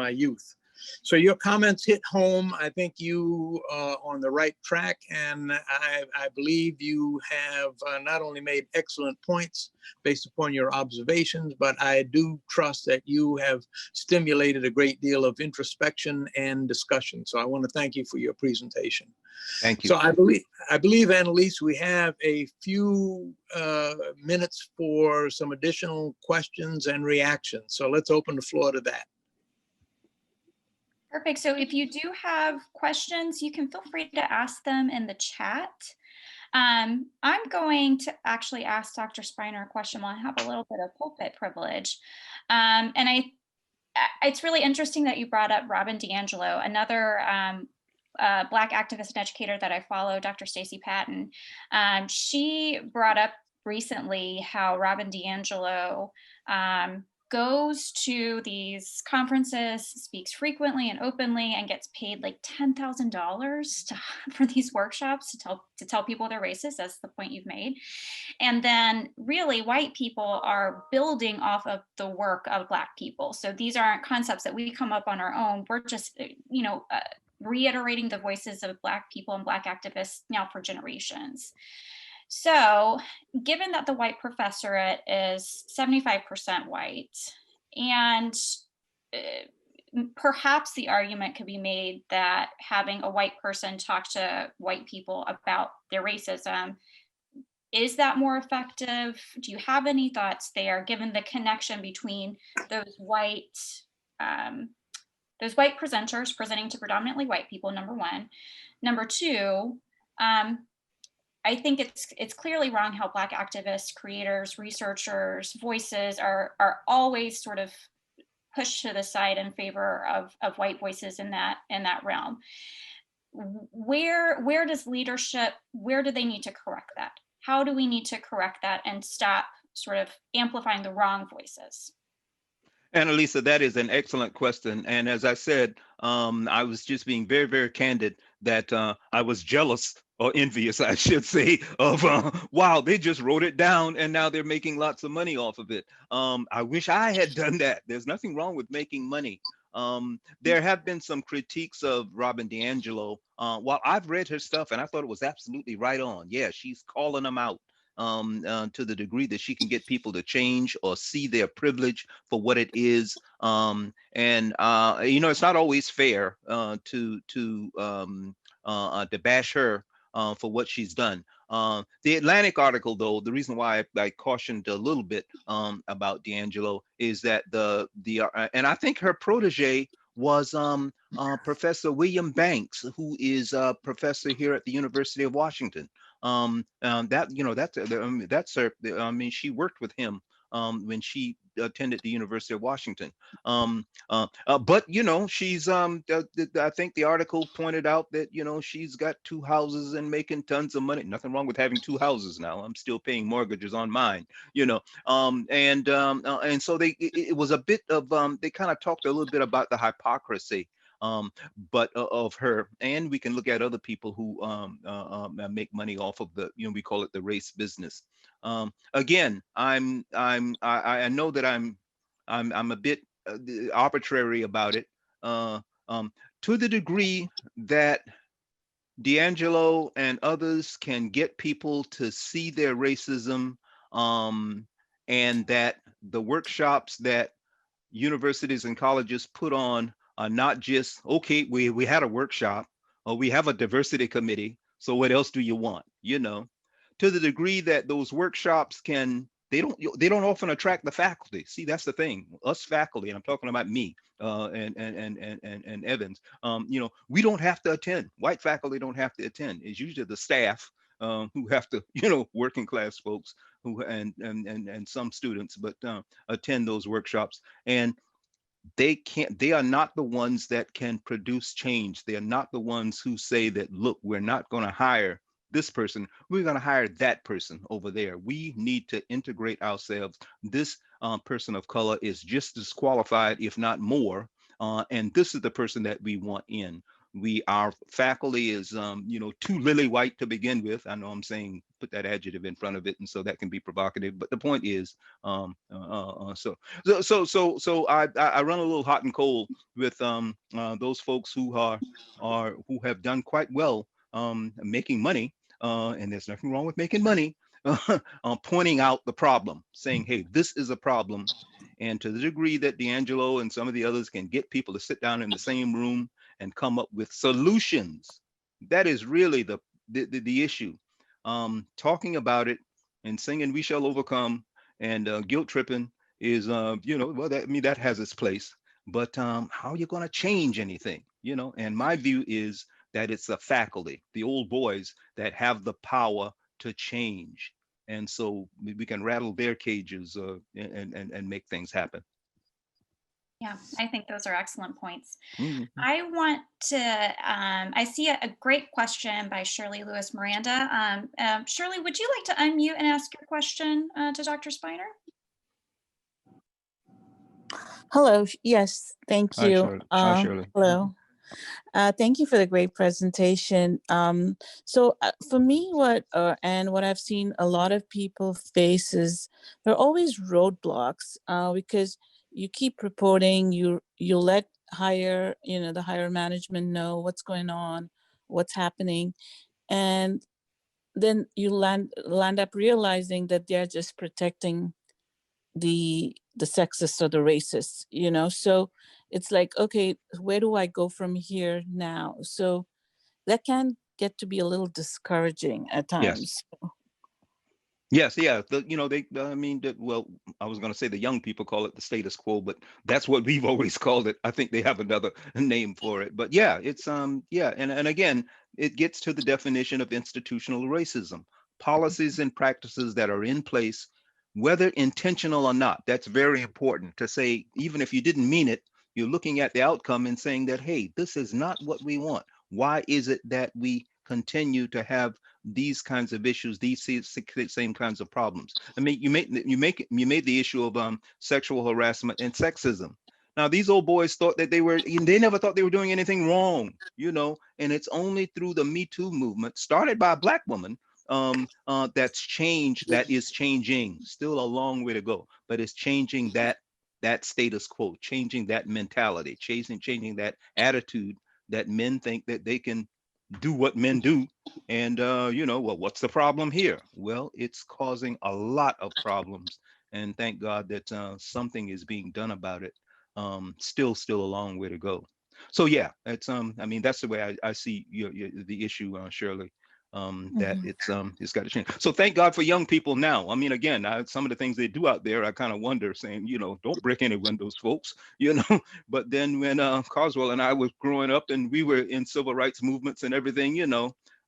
youth. So your comments hit home. I think you are on the right track, and I believe you have not only made excellent points based upon your observations, but I do trust that you have stimulated a great deal of introspection and discussion. So I want to thank you for your presentation. Thank you. So I believe, Annalise, we have a few minutes for some additional questions and reactions. So let's open the floor to that. Perfect. So if you do have questions, you can feel free to ask them in the chat. I'm going to actually ask Dr. Spiner a question while I have a little bit of pulpit privilege. And it's really interesting that you brought up Robin DiAngelo, another Black activist and educator that I follow, Dr. Stacey Patton. She brought up recently how Robin DiAngelo goes to these conferences, speaks frequently and openly, and gets paid like $10,000 for these workshops to tell people they're racist. That's the point you've made. And then really white people are building off of the work of Black people. So these aren't concepts that we come up on our own. We're just, reiterating the voices of Black people and Black activists now for generations. So given that the white professorate is 75% white, and perhaps the argument could be made that having a white person talk to white people about their racism, is that more effective? Do you have any thoughts there, given the connection between those white presenters presenting to predominantly white people, number one. Number two, I think it's clearly wrong how Black activists, creators, researchers, voices are always sort of pushed to the side in favor of white voices in that realm. Where does leadership, where do they need to correct that? How do we need to correct that and stop sort of amplifying the wrong voices? Annalisa, that is an excellent question. And as I said, I was just being very, very candid that I was jealous or envious, I should say, of, wow, they just wrote it down and now they're making lots of money off of it. I wish I had done that. There's nothing wrong with making money. There have been some critiques of Robin DiAngelo. While I've read her stuff and I thought it was absolutely right on. Yeah, she's calling them out. To the degree that she can get people to change or see their privilege for what it is. It's not always fair to bash her for what she's done. The Atlantic article, though, the reason why I cautioned a little bit about DiAngelo is that and I think her protege was Professor William Banks, who is a professor here at the University of Washington. she worked with him when she attended the University of Washington. But she's I think the article pointed out that she's got 2 houses and making tons of money. Nothing wrong with having 2 houses now. I'm still paying mortgages on mine. And so it was a bit of they kind of talked a little bit about the hypocrisy but of her, and we can look at other people who make money off of the we call it the race business. Again, I know that I'm a bit arbitrary about it, to the degree that D'Angelo and others can get people to see their racism, and that the workshops that universities and colleges put on are not just, okay, we had a workshop, or we have a diversity committee, so what else do you want? To the degree that those workshops they don't often attract the faculty. See, that's the thing. Us faculty, and I'm talking about me and Evans, we don't have to attend. White faculty don't have to attend. It's usually the staff who have to, working class folks who and some students, but attend those workshops. And they are not the ones that can produce change. They are not the ones who say that, look, we're not going to hire this person, we're going to hire that person over there. We need to integrate ourselves. This person of color is just as qualified, if not more, and this is the person that we want in. Our faculty is too lily white to begin with. I know I'm saying put that adjective in front of it, and so that can be provocative, but the point is so I run a little hot and cold with those folks who have done quite well making money, and there's nothing wrong with making money, pointing out the problem, saying, hey, this is a problem. And to the degree that D'Angelo and some of the others can get people to sit down in the same room and come up with solutions, that is really the issue. Talking about it and singing "We Shall Overcome" and guilt tripping is, that has its place. But how are you going to change anything? And my view is that it's the faculty, the old boys, that have the power to change. And so we can rattle their cages and make things happen. Yeah, I think those are excellent points. Mm-hmm. I want to, I see a great question by Shirley Lewis Miranda. Shirley, would you like to unmute and ask your question to Dr. Spiner? Hello, yes, thank Hi, you. Shirley. Hi, Shirley. Hello. Thank you for the great presentation. So for me, what I've seen a lot of people face is there are always roadblocks because you keep reporting, you let the higher management know what's going on, what's happening, and then you land up realizing that they're just protecting the sexist or the racist, so it's like, okay, where do I go from here now? So that can get to be a little discouraging at times. Yes, yeah. Well, I was going to say the young people call it the status quo, but that's what we've always called it. I think they have another name for it, but yeah, it's and again, it gets to the definition of institutional racism, policies and practices that are in place, whether intentional or not. That's very important to say. Even if you didn't mean it, you're looking at the outcome and saying that, hey, this is not what we want. Why is it that we continue to have these kinds of issues, these same kinds of problems? I mean, you made the issue of sexual harassment and sexism. Now, these old boys thought that they never thought they were doing anything wrong, and it's only through the Me Too movement, started by a Black woman, that's changed, that is changing. Still a long way to go, but it's changing that status quo, changing that mentality, changing that attitude that men think that they can do what men do. And well, what's the problem here? Well, it's causing a lot of problems, and thank God that something is being done about it. Still a long way to go. So yeah, it's that's the way I see the issue, Shirley. That it's got to change. So thank God for young people now. I mean, again, some of the things they do out there, I kind of wonder, saying, don't break any windows, folks, But then when Caswell and I was growing up and we were in civil rights movements and everything,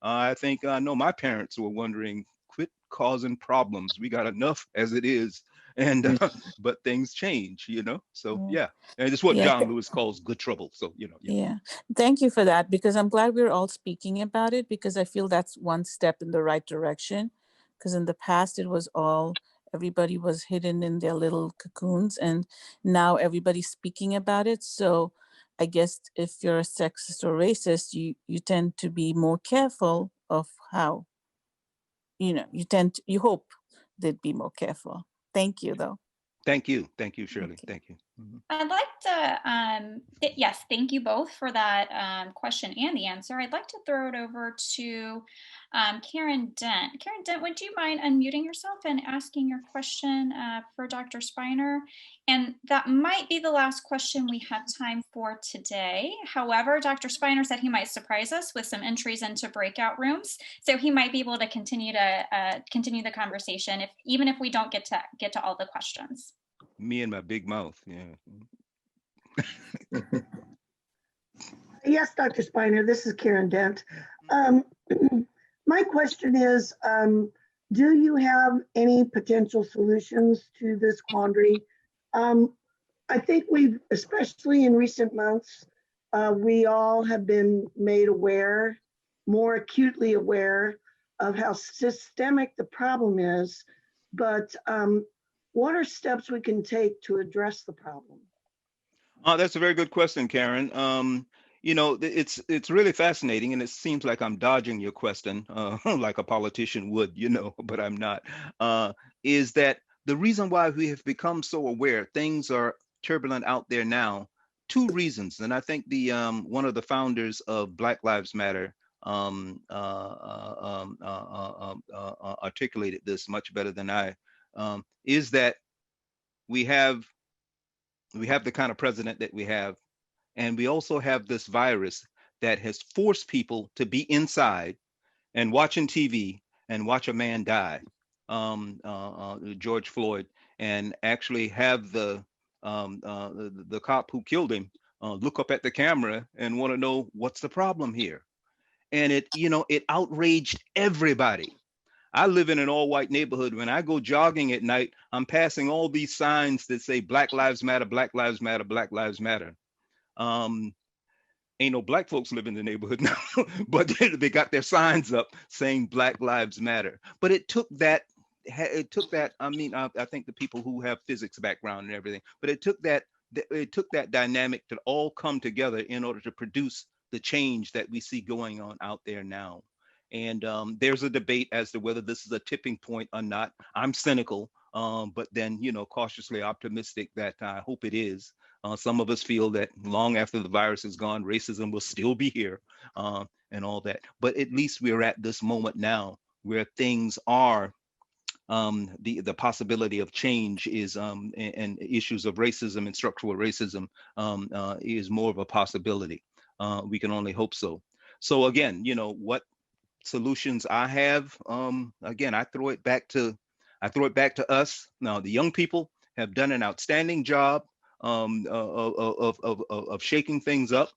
I think I know my parents were wondering, quit causing problems. We got enough as it is. And but things change, you know. So Yeah. yeah, and it's what Yeah. John Lewis calls good trouble. So you know, yeah. Yeah, thank you for that, because I'm glad we're all speaking about it, because I feel that's one step in the right direction. Because in the past, it was all, everybody was hidden in their little cocoons, and now everybody's speaking about it. So I guess if you're a sexist or racist, you tend to be more careful of how, you hope they'd be more careful. Thank you, though. Thank you, Shirley. Okay. Thank you. Mhm. I'd like to, yes, thank you both for that question and the answer. I'd like to throw it over to Karen Dent. Karen Dent, would you mind unmuting yourself and asking your question for Dr. Spiner? And that might be the last question we have time for today. However, Dr. Spiner said he might surprise us with some entries into breakout rooms, so he might be able to continue the conversation even if we don't get to all the questions. Me and my big mouth. Yeah. Yes, Dr. Spiner, this is Karen Dent. My question is, do you have any potential solutions to this quandary? I think we've, especially in recent months, we all have been made aware, more acutely aware of how systemic the problem is, but what are steps we can take to address the problem? That's a very good question, Karen. You know, it's really fascinating, and it seems like I'm dodging your question, like a politician would, you know, but I'm not. Is that the reason why we have become so aware? Things are turbulent out there now. Two reasons, and I think the one of the founders of Black Lives Matter articulated this much better than I. Is that we have the kind of president that we have, and we also have this virus that has forced people to be inside and watching TV and watch a man die, George Floyd, and actually have the cop who killed him look up at the camera and want to know what's the problem here. And it outraged everybody. I live in an all-white neighborhood. When I go jogging at night, I'm passing all these signs that say Black Lives Matter, Black Lives Matter, Black Lives Matter. Ain't no black folks live in the neighborhood now, but they got their signs up saying Black Lives Matter. But it took that, I mean, I think the people who have physics background and everything, but it took that dynamic to all come together in order to produce the change that we see going on out there now. And there's a debate as to whether this is a tipping point or not. I'm cynical, but then, cautiously optimistic that I hope it is. Some of us feel that long after the virus is gone, racism will still be here and all that. But at least we're at this moment now where things are, the possibility of change is, and issues of racism and structural racism is more of a possibility. We can only hope so. So again, what solutions I have, again, I throw it back to us. Now, the young people have done an outstanding job of shaking things up,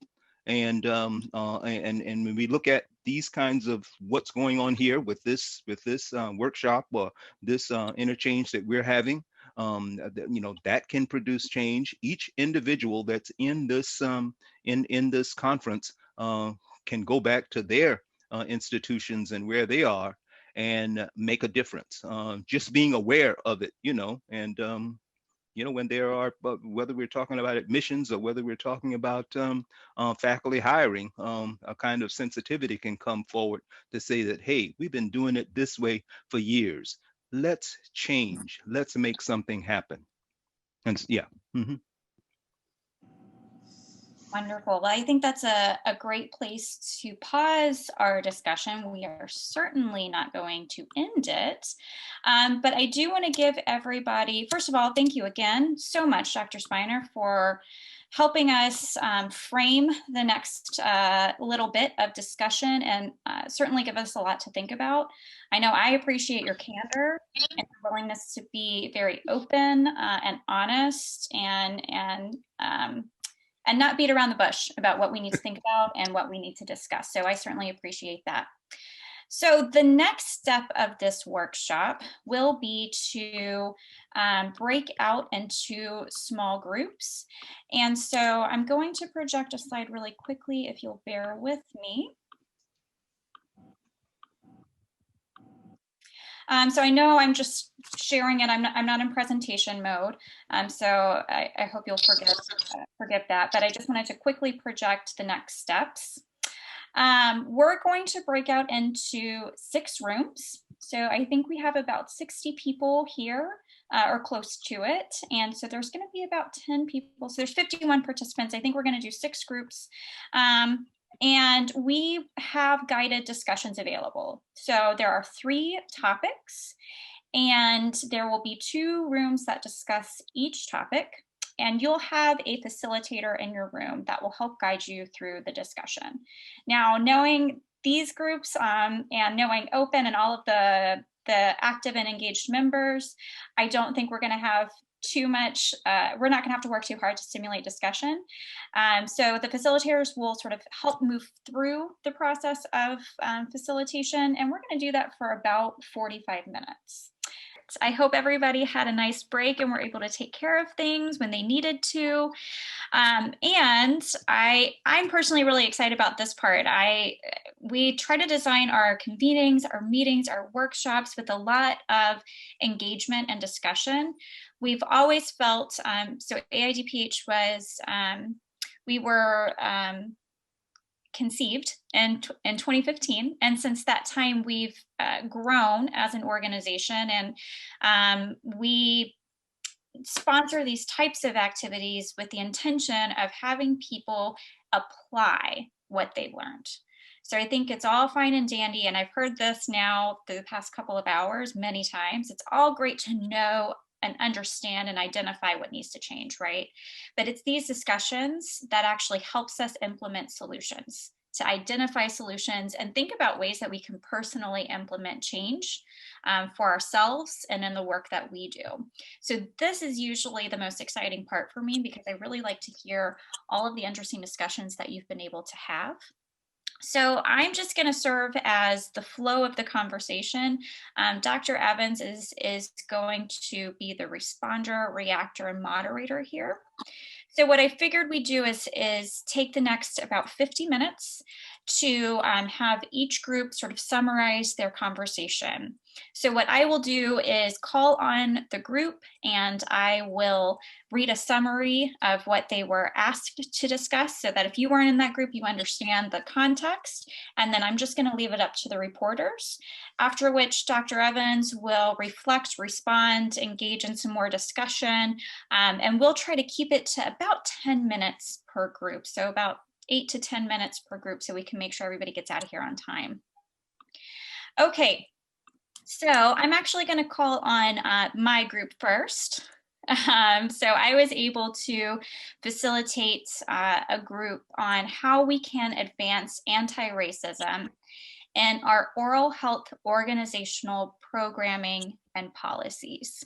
and when we look at these kinds of what's going on here with this workshop or this interchange that we're having, that can produce change. Each individual that's in this in this conference can go back to their institutions and where they are and make a difference. Just being aware of it, and when there are, whether we're talking about admissions or whether we're talking about faculty hiring, a kind of sensitivity can come forward to say that, hey, we've been doing it this way for years. Let's change. Let's make something happen. And yeah. Mm-hmm. Wonderful. Well, I think that's a great place to pause our discussion. We are certainly not going to end it, but I do want to give everybody, first of all, thank you again so much, Dr. Spiner, for helping us frame the next little bit of discussion and certainly give us a lot to think about. I know I appreciate your candor and your willingness to be very open and honest and and not beat around the bush about what we need to think about and what we need to discuss. So I certainly appreciate that. So the next step of this workshop will be to break out into small groups. And so I'm going to project a slide really quickly if you'll bear with me. So I know I'm just sharing it. I'm not in presentation mode. So I hope you'll forgive that, but I just wanted to quickly project the next steps. We're going to break out into 6 rooms. So I think we have about 60 people here or close to it. And so there's going to be about 10 people. So there's 51 participants. I think we're going to do 6 groups. And we have guided discussions available. So there are 3 topics, and there will be 2 rooms that discuss each topic. And you'll have a facilitator in your room that will help guide you through the discussion. Now, knowing these groups and knowing Open and all of the active and engaged members, I don't think we're going to have too much, we're not going to have to work too hard to stimulate discussion. So the facilitators will sort of help move through the process of facilitation, and we're going to do that for about 45 minutes. I hope everybody had a nice break and were able to take care of things when they needed to. And I'm personally really excited about this part. We try to design our convenings, our meetings, our workshops with a lot of engagement and discussion. We've always felt, so AIDPH was, we were conceived in 2015, and since that time we've grown as an organization, and we sponsor these types of activities with the intention of having people apply what they learned. So I think it's all fine and dandy, and I've heard this now the past couple of hours many times. It's all great to know and understand and identify what needs to change, right? But it's these discussions that actually helps us implement solutions, to identify solutions and think about ways that we can personally implement change for ourselves and in the work that we do. So this is usually the most exciting part for me, because I really like to hear all of the interesting discussions that you've been able to have. So I'm just going to serve as the flow of the conversation. Dr. Evans is going to be the responder, reactor, and moderator here. So what I figured we'd do is take the next about 50 minutes to have each group sort of summarize their conversation. So what I will do is call on the group, and I will read a summary of what they were asked to discuss, so that if you weren't in that group, you understand the context. And then I'm just going to leave it up to the reporters, after which Dr. Evans will reflect, respond, engage in some more discussion, and we'll try to keep it to about 10 minutes per group. So about 8 to 10 minutes per group, so we can make sure everybody gets out of here on time. Okay, so I'm actually going to call on my group first. So I was able to facilitate a group on how we can advance anti-racism in our oral health organizational programming and policies.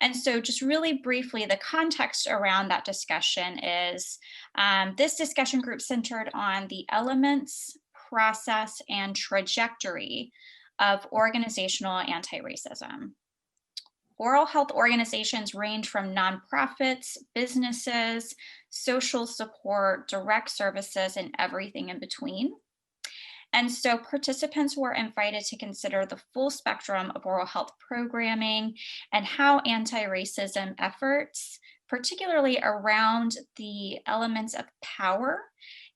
And so just really briefly, the context around that discussion is this discussion group centered on the elements, process, and trajectory of organizational anti-racism. Oral health organizations range from nonprofits, businesses, social support, direct services, and everything in between. And so participants were invited to consider the full spectrum of oral health programming and how anti-racism efforts, particularly around the elements of power,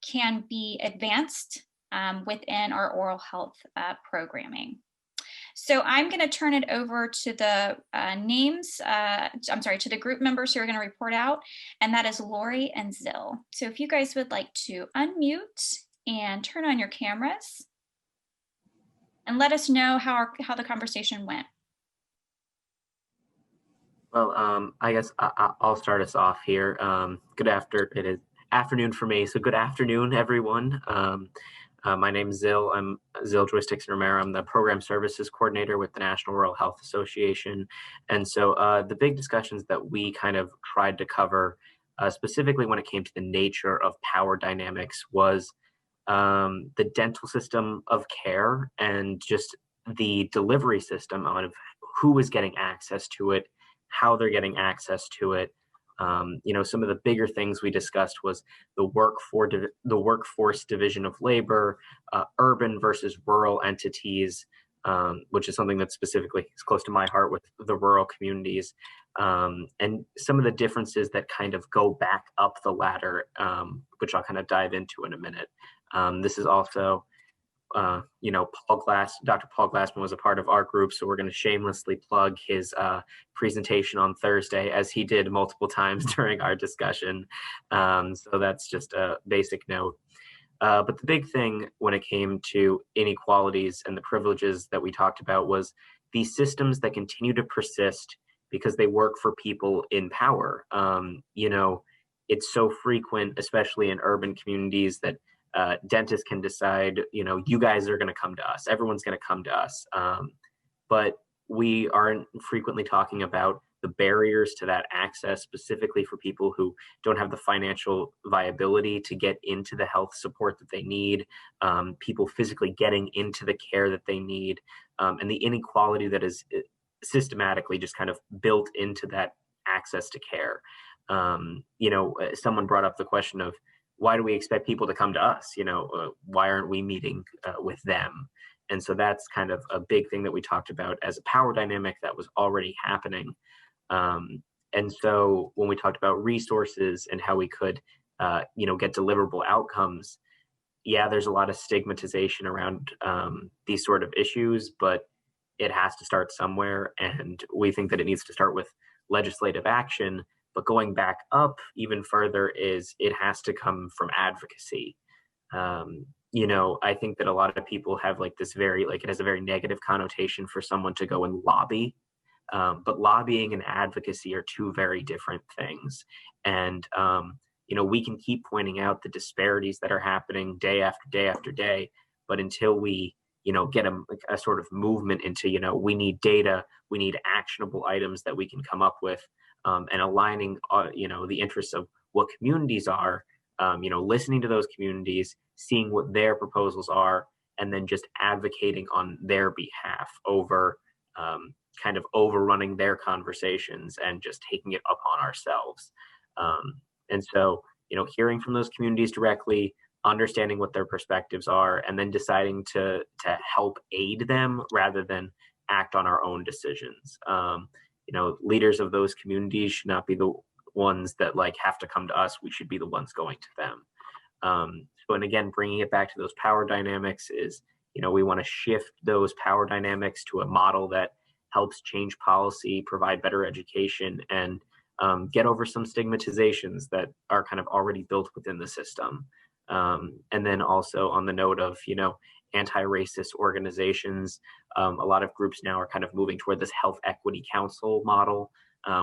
can be advanced within our oral health programming. So I'm going to turn it over to the to the group members who are going to report out, and that is Lori and Zill. So if you guys would like to unmute and turn on your cameras and let us know how the conversation went. Well, I guess I'll start us off here. It is afternoon for me, so good afternoon, everyone. My name is Zill. I'm Zill Joysticks and Romero. I'm the Program Services Coordinator with the National Rural Health Association. And so the big discussions that we kind of tried to cover specifically when it came to the nature of power dynamics, was the dental system of care and just the delivery system of who is getting access to it, how they're getting access to it. Some of the bigger things we discussed was the workforce division of labor, urban versus rural entities, which is something that specifically is close to my heart with the rural communities, and some of the differences that kind of go back up the ladder, which I'll kind of dive into in a minute. This is also, Dr. Paul Glassman was a part of our group, so we're going to shamelessly plug his presentation on Thursday, as he did multiple times during our discussion. So that's just a basic note. But the big thing when it came to inequalities and the privileges that we talked about was these systems that continue to persist because they work for people in power. It's so frequent, especially in urban communities, that dentists can decide, you guys are going to come to us. Everyone's going to come to us. But we aren't frequently talking about the barriers to that access, specifically for people who don't have the financial viability to get into the health support that they need, people physically getting into the care that they need, and the inequality that is systematically just kind of built into that access to care. Someone brought up the question of, why do we expect people to come to us? Why aren't we meeting with them? And so that's kind of a big thing that we talked about as a power dynamic that was already happening. And so when we talked about resources and how we could, get deliverable outcomes, there's a lot of stigmatization around these sort of issues, but it has to start somewhere. And we think that it needs to start with legislative action. But going back up even further is it has to come from advocacy. I think that a lot of people have it has a very negative connotation for someone to go and lobby. But lobbying and advocacy are two very different things. And, we can keep pointing out the disparities that are happening day after day after day. But until we, get a sort of movement into, we need data, we need actionable items that we can come up with, and aligning, the interests of what communities are, listening to those communities, seeing what their proposals are, and then just advocating on their behalf over kind of overrunning their conversations and just taking it upon ourselves. And so, hearing from those communities directly, understanding what their perspectives are, and then deciding to help aid them rather than act on our own decisions. Leaders of those communities should not be the ones that have to come to us. We should be the ones going to them. And again, bringing it back to those power dynamics is, we want to shift those power dynamics to a model that helps change policy, provide better education, and get over some stigmatizations that are kind of already built within the system. And then also on the note of, anti-racist organizations, a lot of groups now are kind of moving toward this health equity council model,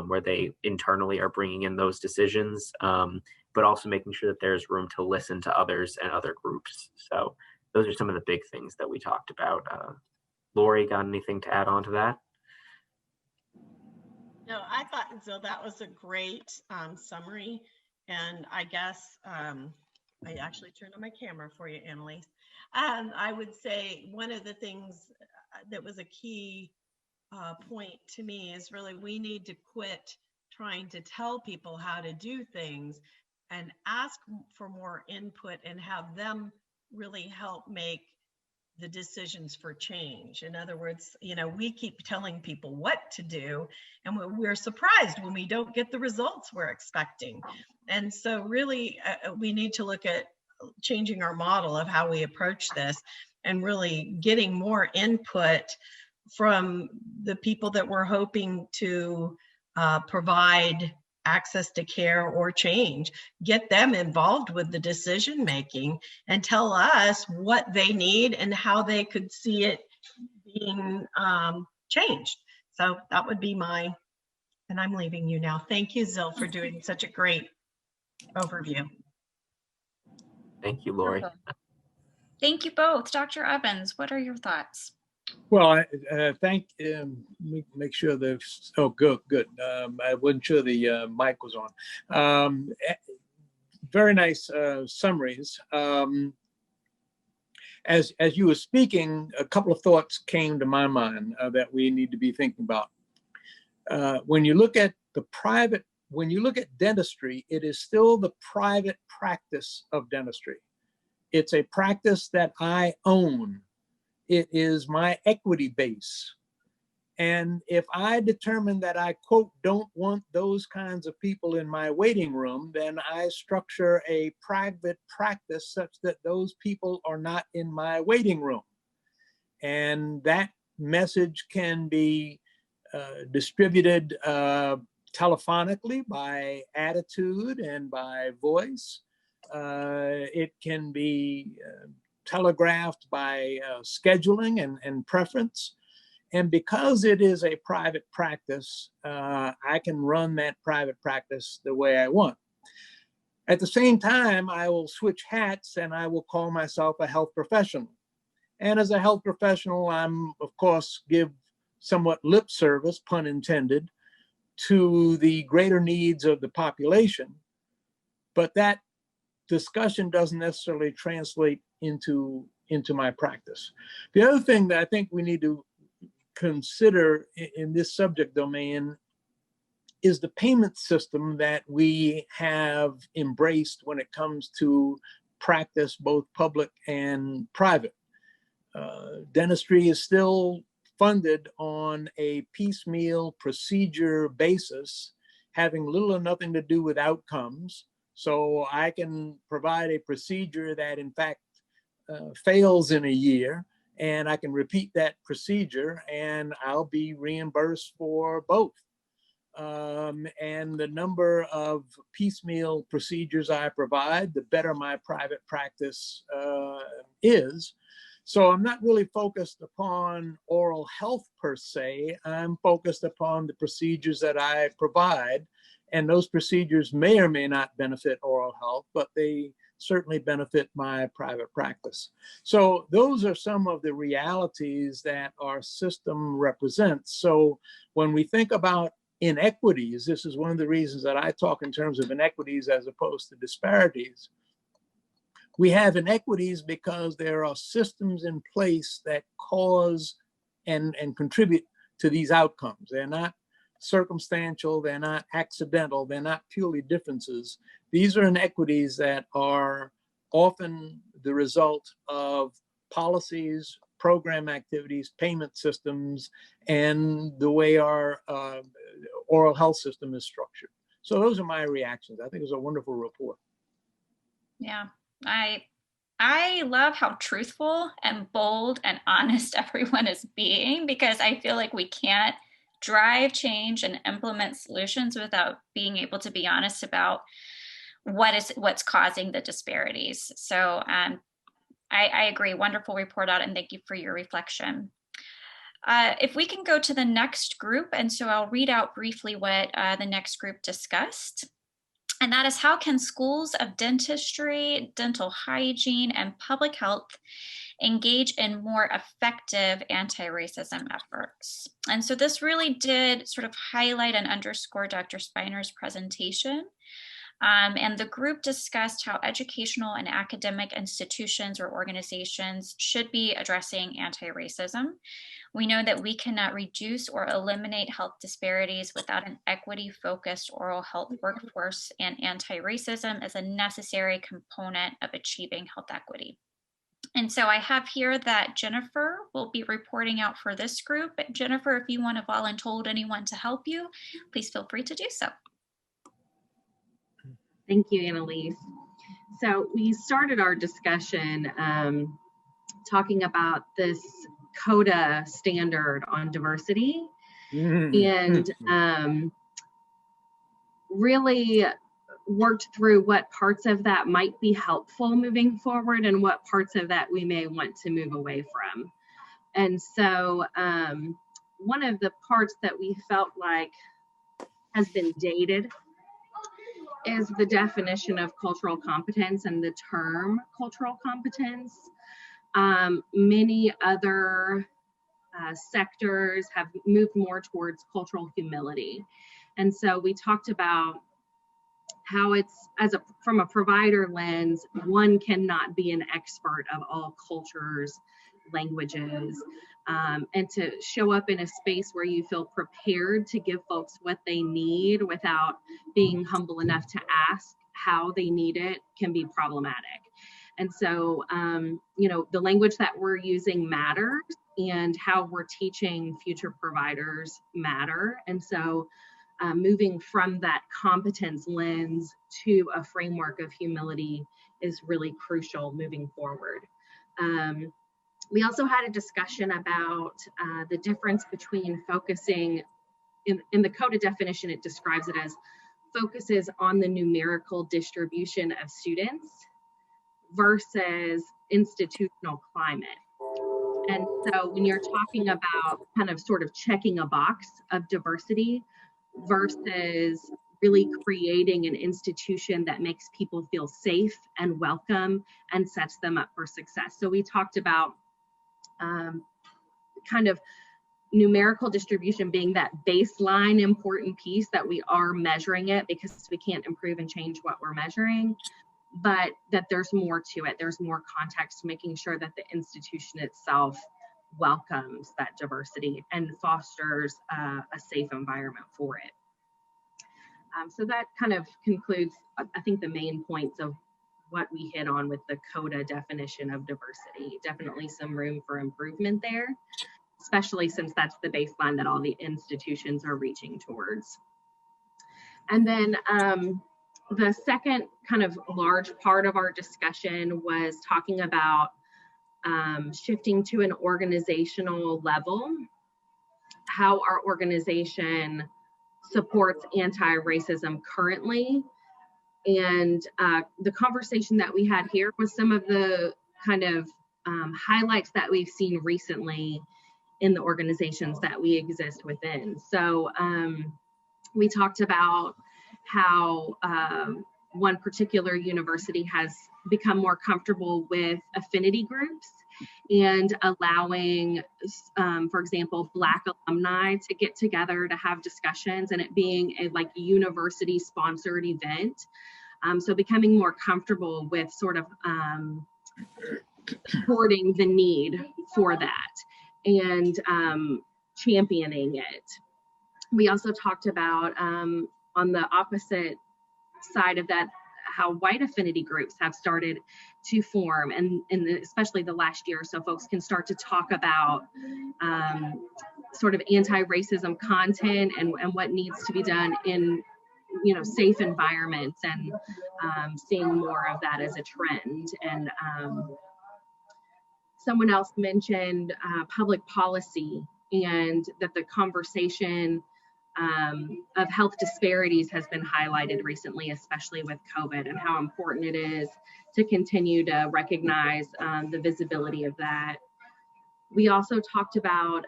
where they internally are bringing in those decisions, but also making sure that there's room to listen to others and other groups. So those are some of the big things that we talked about. Lori, got anything to add on to that? No, I thought, Zil, that was a great summary. And I guess I actually turned on my camera for you, Annalise. I would say one of the things that was a key point to me is really we need to quit trying to tell people how to do things and ask for more input and have them really help make the decisions for change. In other words, we keep telling people what to do, and we're surprised when we don't get the results we're expecting. And so really, we need to look at changing our model of how we approach this and really getting more input from the people that we're hoping to provide access to care or change, get them involved with the decision making and tell us what they need and how they could see it being changed. So that would be and I'm leaving you now. Thank you, Zil, for doing such a great overview. Thank you, Lori. Thank you both. Dr. Evans, what are your thoughts? Well, make sure the, oh, good. I wasn't sure the mic was on. Very nice summaries. As you were speaking, a couple of thoughts came to my mind that we need to be thinking about. When you look at dentistry, it is still the private practice of dentistry. It's a practice that I own. It is my equity base. And if I determine that I, quote, don't want those kinds of people in my waiting room, then I structure a private practice such that those people are not in my waiting room. And that message can be distributed telephonically by attitude and by voice. It can be telegraphed by scheduling and preference. And because it is a private practice, I can run that private practice the way I want. At the same time, I will switch hats and I will call myself a health professional. And as a health professional, I'm, of course, give somewhat lip service, pun intended, to the greater needs of the population. But that discussion doesn't necessarily translate into my practice. The other thing that I think we need to consider in this subject domain is the payment system that we have embraced when it comes to practice, both public and private. Dentistry is still funded on a piecemeal procedure basis, having little or nothing to do with outcomes. So I can provide a procedure that in fact fails in a year, and I can repeat that procedure and I'll be reimbursed for both. And the number of piecemeal procedures I provide, the better my private practice is. So I'm not really focused upon oral health per se. I'm focused upon the procedures that I provide. And those procedures may or may not benefit oral health, but they certainly benefit my private practice. So those are some of the realities that our system represents. So when we think about inequities, this is one of the reasons that I talk in terms of inequities as opposed to disparities. We have inequities because there are systems in place that cause and contribute to these outcomes. They're not circumstantial, they're not accidental, they're not purely differences. These are inequities that are often the result of policies, program activities, payment systems, and the way our oral health system is structured. So those are my reactions. I think it's a wonderful report. Yeah, I love how truthful and bold and honest everyone is being, because I feel like we can't drive change and implement solutions without being able to be honest about what's causing the disparities. So I agree. Wonderful report out, and thank you for your reflection. If we can go to the next group, and so I'll read out briefly what the next group discussed. And that is, how can schools of dentistry, dental hygiene, and public health engage in more effective anti-racism efforts? And so this really did sort of highlight and underscore Dr. Spiner's presentation. And the group discussed how educational and academic institutions or organizations should be addressing anti-racism. We know that we cannot reduce or eliminate health disparities without an equity-focused oral health workforce, and anti-racism is a necessary component of achieving health equity. And so I have here that Jennifer will be reporting out for this group. Jennifer, if you want to volunteer anyone to help you, please feel free to do so. Thank you, Annalise. So we started our discussion talking about this CODA standard on diversity, and really worked through what parts of that might be helpful moving forward and what parts of that we may want to move away from. And so one of the parts that we felt like has been dated is the definition of cultural competence and the term cultural competence. Many other sectors have moved more towards cultural humility. And so we talked about how it's, from a provider lens, one cannot be an expert of all cultures, languages, and to show up in a space where you feel prepared to give folks what they need without being humble enough to ask how they need it can be problematic. And so, you know, the language that we're using matters, and how we're teaching future providers matter. And so moving from that competence lens to a framework of humility is really crucial moving forward. We also had a discussion about the difference between focusing, in the CODA definition, it describes it as focuses on the numerical distribution of students versus institutional climate. And so when you're talking about kind of sort of checking a box of diversity versus really creating an institution that makes people feel safe and welcome and sets them up for success. So we talked about kind of numerical distribution being that baseline important piece that we are measuring it, because we can't improve and change what we're measuring, but that there's more to it. There's more context, making sure that the institution itself welcomes that diversity and fosters a safe environment for it. So that kind of concludes, I think, the main points of what we hit on with the CODA definition of diversity. Definitely some room for improvement there, especially since that's the baseline that all the institutions are reaching towards. And then the second kind of large part of our discussion was talking about shifting to an organizational level, how our organization supports anti-racism currently. And the conversation that we had here was some of the kind of highlights that we've seen recently in the organizations that we exist within. So we talked about how one particular university has become more comfortable with affinity groups and allowing, for example, Black alumni to get together to have discussions, and it being a like university sponsored event. So becoming more comfortable with sort of supporting the need for that and championing it. We also talked about on the opposite side of that, how white affinity groups have started to form, and especially the last year, so folks can start to talk about sort of anti-racism content and what needs to be done in, you know, safe environments, and seeing more of that as a trend. And someone else mentioned public policy, and that the conversation of health disparities has been highlighted recently, especially with COVID, and how important it is to continue to recognize the visibility of that. We also talked about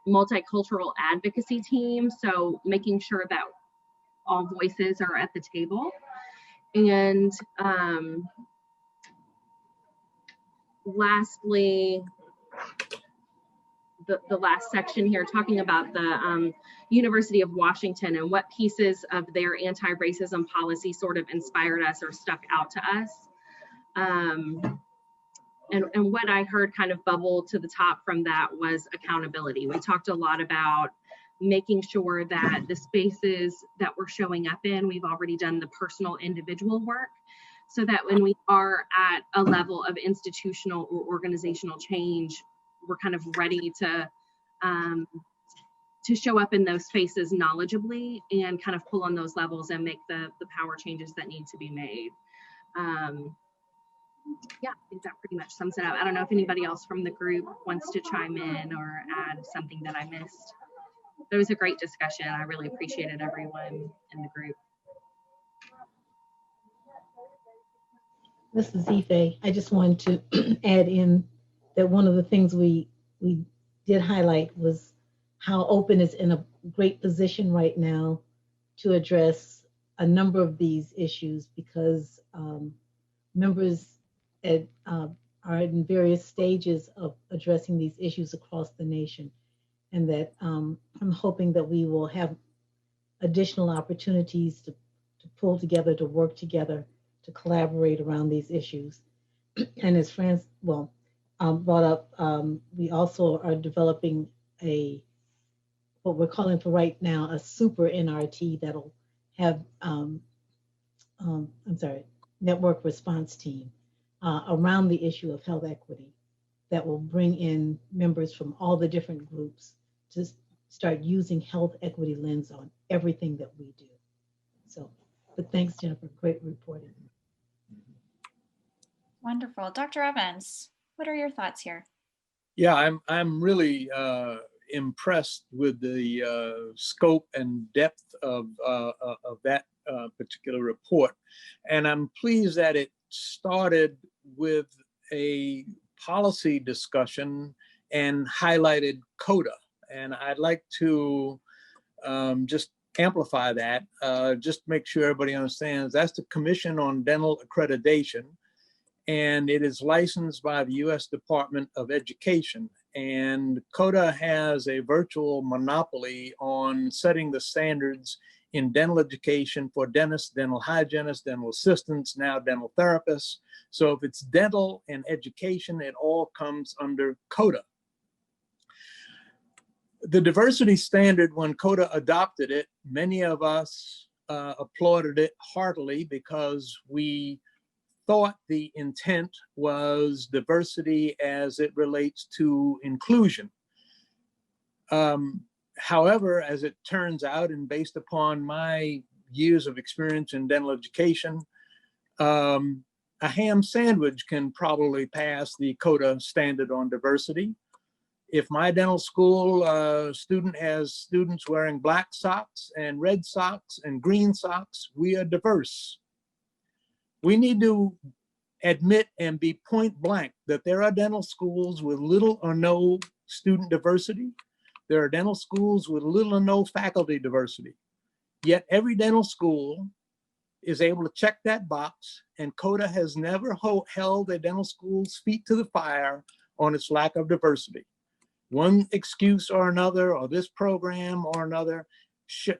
multicultural advocacy teams, so making sure that all voices are at the table. And lastly, the last section here, talking about the University of Washington and what pieces of their anti-racism policy sort of inspired us or stuck out to us. And what I heard kind of bubble to the top from that was accountability. We talked a lot about making sure that the spaces that we're showing up in, we've already done the personal individual work, so that when we are at a level of institutional or organizational change, we're kind of ready to show up in those spaces knowledgeably and kind of pull on those levels and make the power changes that need to be made. Yeah, I think that pretty much sums it up. I don't know if anybody else from the group wants to chime in or add something that I missed. It was a great discussion. I really appreciated everyone in the group. This is Ife. I just wanted to add in that one of the things we did highlight was how Open is in a great position right now to address a number of these issues, because members at are in various stages of addressing these issues across the nation. And that I'm hoping that we will have additional opportunities to pull together, to work together, to collaborate around these issues. And as Franz, brought up, we also are developing what we're calling for right now, a super NRT that'll have, network response team around the issue of health equity that will bring in members from all the different groups to start using health equity lens on everything that we do. So, but thanks, Jennifer, great reporting. Wonderful. Dr. Evans, what are your thoughts here? Yeah, I'm really impressed with the scope and depth of that particular report. And I'm pleased that it started with a policy discussion and highlighted CODA. And I'd like to just amplify that, just make sure everybody understands that's the Commission on Dental Accreditation, and it is licensed by the U.S. Department of Education. And CODA has a virtual monopoly on setting the standards in dental education for dentists, dental hygienists, dental assistants, now dental therapists. So if it's dental and education, it all comes under CODA. The diversity standard, when CODA adopted it, many of us applauded it heartily because we thought the intent was diversity as it relates to inclusion. However, as it turns out, and based upon my years of experience in dental education, a ham sandwich can probably pass the CODA standard on diversity. If my dental school student has students wearing black socks and red socks and green socks, we are diverse. We need to admit and be point blank that there are dental schools with little or no student diversity. There are dental schools with little or no faculty diversity. Yet every dental school is able to check that box, and CODA has never held a dental school's feet to the fire on its lack of diversity. One excuse or another, or this program or another,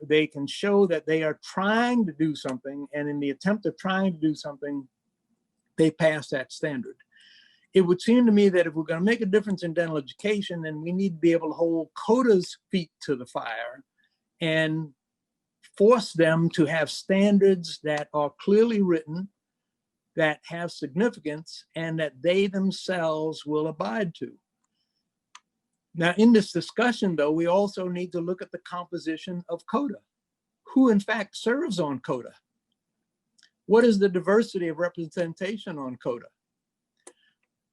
they can show that they are trying to do something, and in the attempt of trying to do something, they pass that standard. It would seem to me that if we're going to make a difference in dental education, then we need to be able to hold CODA's feet to the fire and force them to have standards that are clearly written, that have significance, and that they themselves will abide to. Now, in this discussion, though, we also need to look at the composition of CODA. Who, in fact, serves on CODA? What is the diversity of representation on CODA?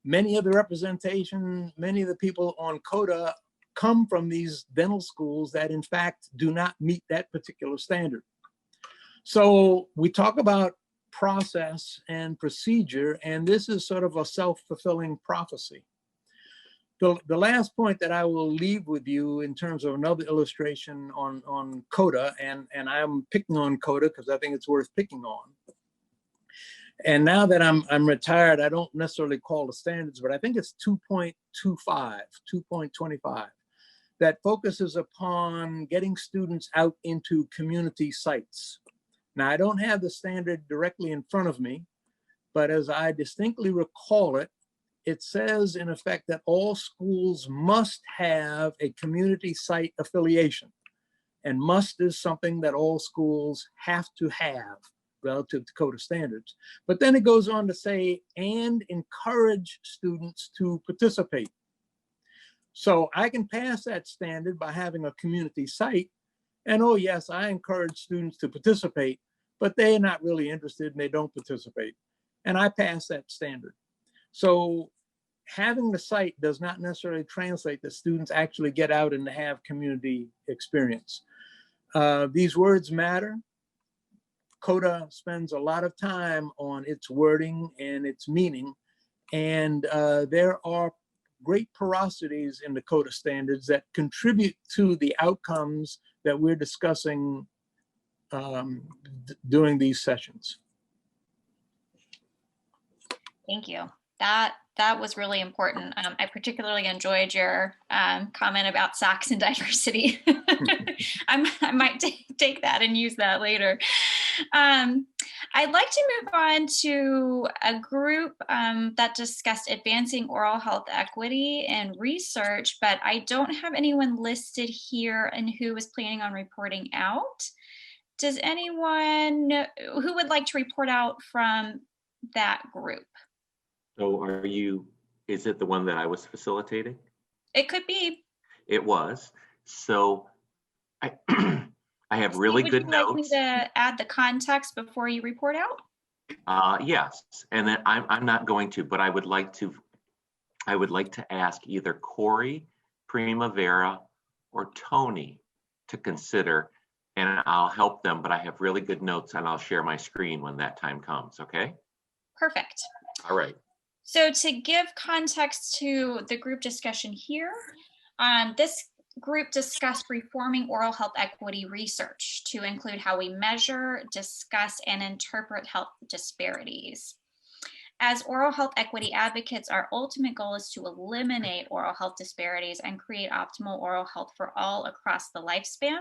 Many of the people on CODA come from these dental schools that, in fact, do not meet that particular standard. So we talk about process and procedure, and this is sort of a self-fulfilling prophecy. The last point that I will leave with you in terms of another illustration on CODA, and I'm picking on CODA because I think it's worth picking on. And now that I'm retired, I don't necessarily call the standards, but I think it's 2.25, that focuses upon getting students out into community sites. Now, I don't have the standard directly in front of me, but as I distinctly recall it, it says in effect that all schools must have a community site affiliation, and must is something that all schools have to have relative to CODA standards. But then it goes on to say, and encourage students to participate. So I can pass that standard by having a community site, and oh yes, I encourage students to participate, but they're not really interested and they don't participate. And I pass that standard. So having the site does not necessarily translate that students actually get out and have community experience. These words matter. CODA spends a lot of time on its wording and its meaning, and there are great porosities in the CODA standards that contribute to the outcomes that we're discussing during these sessions. Thank you. That was really important. I particularly enjoyed your comment about socks and diversity. I might take that and use that later. I'd like to move on to a group that discussed advancing oral health equity and research, but I don't have anyone listed here and who is planning on reporting out. Does anyone who would like to report out from that group? So is it the one that I was facilitating? It could be. It was. So I have really good notes. Would you like me to add the context before you report out? Yes, and then I'm not going to, but I would like to ask either Corey, Primavera, or Tony to consider, and I'll help them, but I have really good notes and I'll share my screen when that time comes, okay? Perfect. All right. So to give context to the group discussion here, this group discussed reforming oral health equity research to include how we measure, discuss, and interpret health disparities. As oral health equity advocates, our ultimate goal is to eliminate oral health disparities and create optimal oral health for all across the lifespan.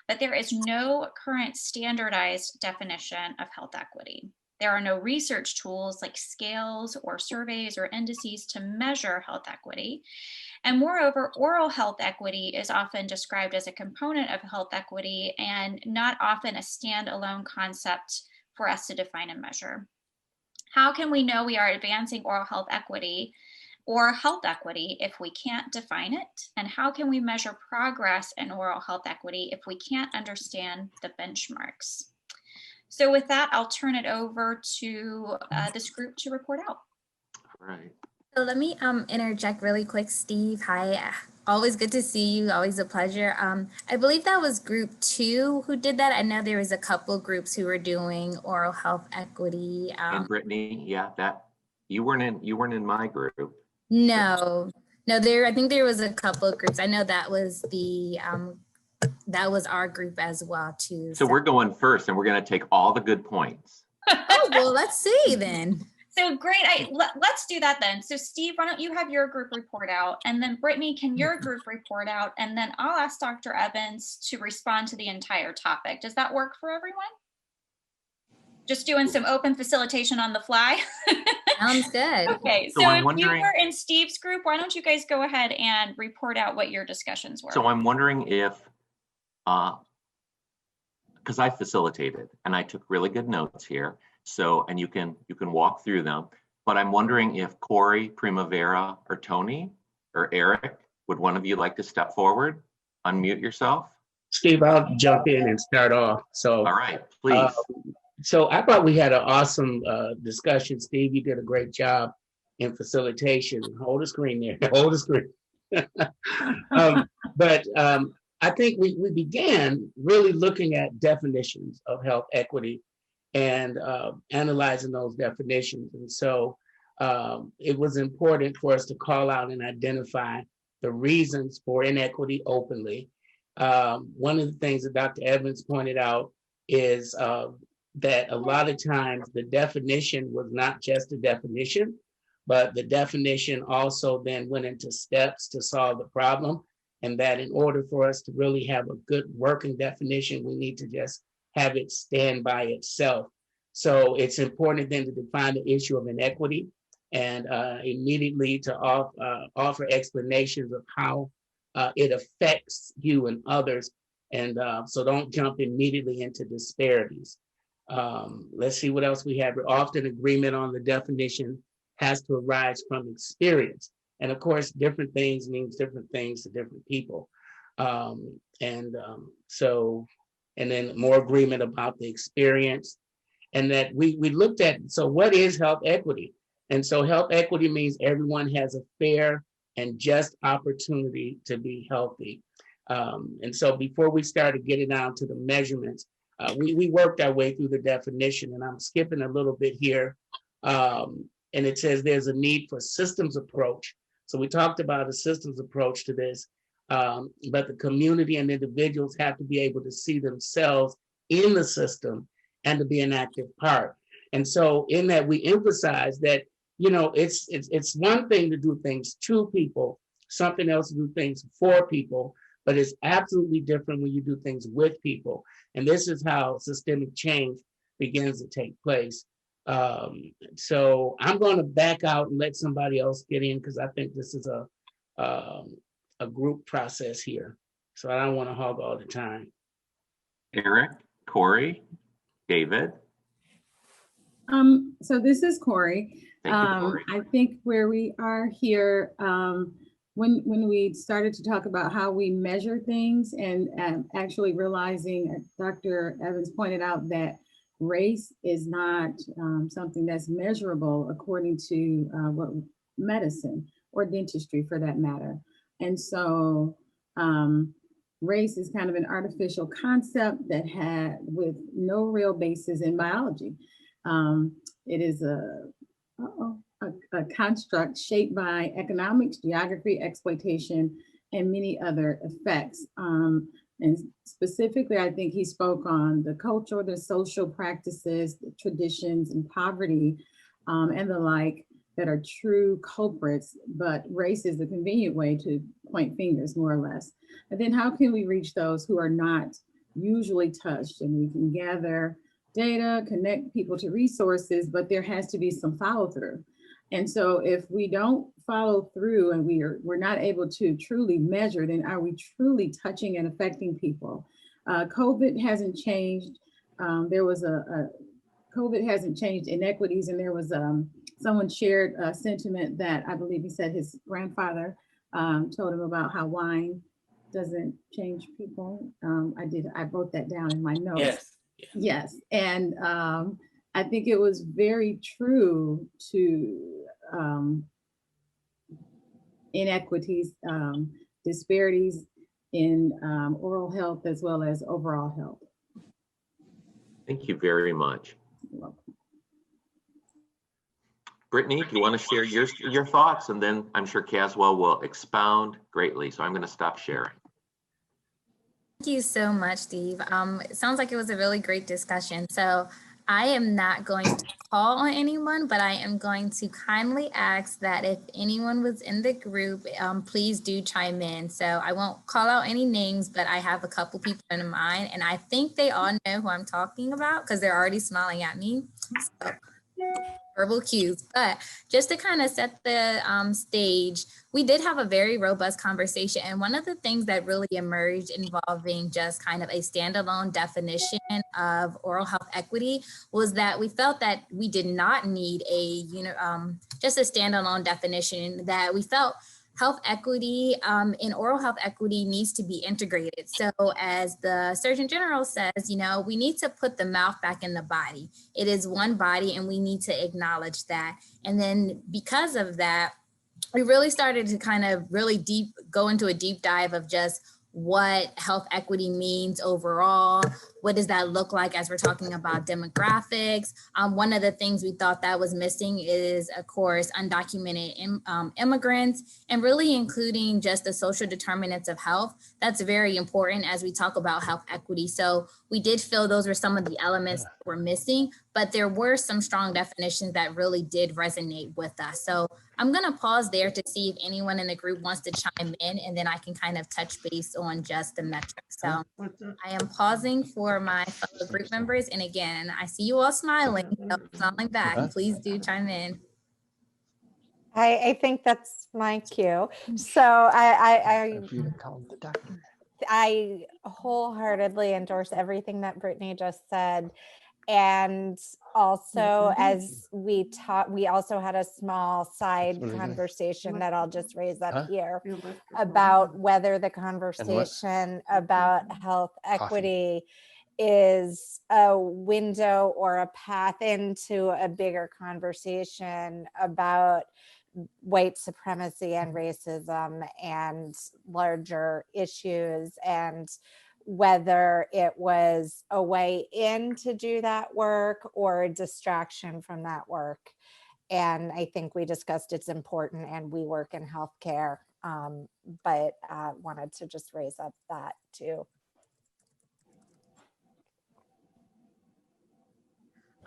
But there is no current standardized definition of health equity. There are no research tools like scales or surveys or indices to measure health equity. And moreover, oral health equity is often described as a component of health equity and not often a standalone concept for us to define and measure. How can we know we are advancing oral health equity or health equity if we can't define it? And how can we measure progress in oral health equity if we can't understand the benchmarks? So with that, I'll turn it over to this group to report out. All right. So let me interject really quick, Steve. Hi, always good to see you, always a pleasure. I believe that was group 2 who did that. I know there was a couple groups who were doing oral health equity. And Brittany, yeah, that you weren't in my group. No, I think there was a couple of groups. I know that was that was our group as well too. So we're going first and we're going to take all the good points. Oh, well, let's see then. So great, let's do that then. So Steve, why don't you have your group report out, and then Brittany, can your group report out, and then I'll ask Dr. Evans to respond to the entire topic. Does that work for everyone? Just doing some open facilitation on the fly. Sounds good. Okay, so if you were in Steve's group, why don't you guys go ahead and report out what your discussions were? So I'm wondering if, because I facilitated and I took really good notes here. So, and you can walk through them, but I'm wondering if Corey, Primavera, or Tony, or Eric, would one of you like to step forward, unmute yourself? Steve, I'll jump in and start off. So, all right, please. So I thought we had an awesome discussion. Steve, you did a great job in facilitation. Hold the screen there, hold the screen. But I think we began really looking at definitions of health equity and analyzing those definitions. And so it was important for us to call out and identify the reasons for inequity openly. One of the things that Dr. Evans pointed out is that a lot of times the definition was not just a definition, but the definition also then went into steps to solve the problem. And that in order for us to really have a good working definition, we need to just have it stand by itself. So it's important then to define the issue of inequity and immediately to offer explanations of how it affects you and others. And so don't jump immediately into disparities. Let's see what else we have. Often agreement on the definition has to arise from experience. And of course, different things means different things to different people. And then more agreement about the experience. And that we looked at, so what is health equity? And so health equity means everyone has a fair and just opportunity to be healthy. And so before we started getting down to the measurements, we worked our way through the definition, and I'm skipping a little bit here. And it says there's a need for systems approach. So we talked about a systems approach to this, but the community and individuals have to be able to see themselves in the system and to be an active part. And so in that we emphasize that, it's one thing to do things to people, something else to do things for people, but it's absolutely different when you do things with people. And this is how systemic change begins to take place. So I'm going to back out and let somebody else get in, because I think this is a group process here. So I don't want to hog all the time. Eric, Corey, David. So this is Corey. Thank you, Corey. I think where we are here, when we started to talk about how we measure things and actually realizing, Dr. Evans pointed out that race is not something that's measurable according to what medicine or dentistry for that matter. And so race is kind of an artificial concept that had with no real basis in biology. It is a construct shaped by economics, geography, exploitation, and many other effects. And specifically, I think he spoke on the cultural, the social practices, the traditions, and poverty, and the like that are true culprits, but race is a convenient way to point fingers, more or less. And then how can we reach those who are not usually touched? And we can gather data, connect people to resources, but there has to be some follow through. And so if we don't follow through and we're not able to truly measure, then are we truly touching and affecting people? COVID hasn't changed. COVID hasn't changed inequities, and there was someone shared a sentiment that I believe he said his grandfather told him about how wine doesn't change people. I wrote that down in my notes. Yes. Yes, and I think it was very true to inequities, disparities in oral health as well as overall health. Thank you very much. You're welcome. Brittany, do you want to share your thoughts? And then I'm sure Caswell will expound greatly. So I'm going to stop sharing. Thank you so much, Steve. It sounds like it was a really great discussion. So I am not going to call on anyone, but I am going to kindly ask that if anyone was in the group, please do chime in. So I won't call out any names, but I have a couple people in mind, and I think they all know who I'm talking about because they're already smiling at me. So, verbal cues. But just to kind of set the stage, we did have a very robust conversation. And one of the things that really emerged involving just kind of a standalone definition of oral health equity was that we felt that we did not need just a standalone definition, that we felt health equity in oral health equity needs to be integrated. So as the Surgeon General says, we need to put the mouth back in the body. It is one body and we need to acknowledge that. And then because of that, we really started to kind of really go into a deep dive of just what health equity means overall. What does that look like as we're talking about demographics? One of the things we thought that was missing is, of course, undocumented immigrants, and really including just the social determinants of health. That's very important as we talk about health equity. So we did feel those were some of the elements that were missing, but there were some strong definitions that really did resonate with us. So I'm going to pause there to see if anyone in the group wants to chime in, and then I can kind of touch base on just the metrics. So I am pausing for my fellow group members. And again, I see you all smiling, so smiling back. Please do chime in. I think that's my cue. So I wholeheartedly endorse everything that Brittany just said. And also, as we also had a small side conversation that I'll just raise up here about whether the conversation about health equity is a window or a path into a bigger conversation about white supremacy and racism and larger issues, and whether it was a way in to do that work or a distraction from that work. And I think we discussed it's important, and we work in healthcare, but wanted to just raise up that too.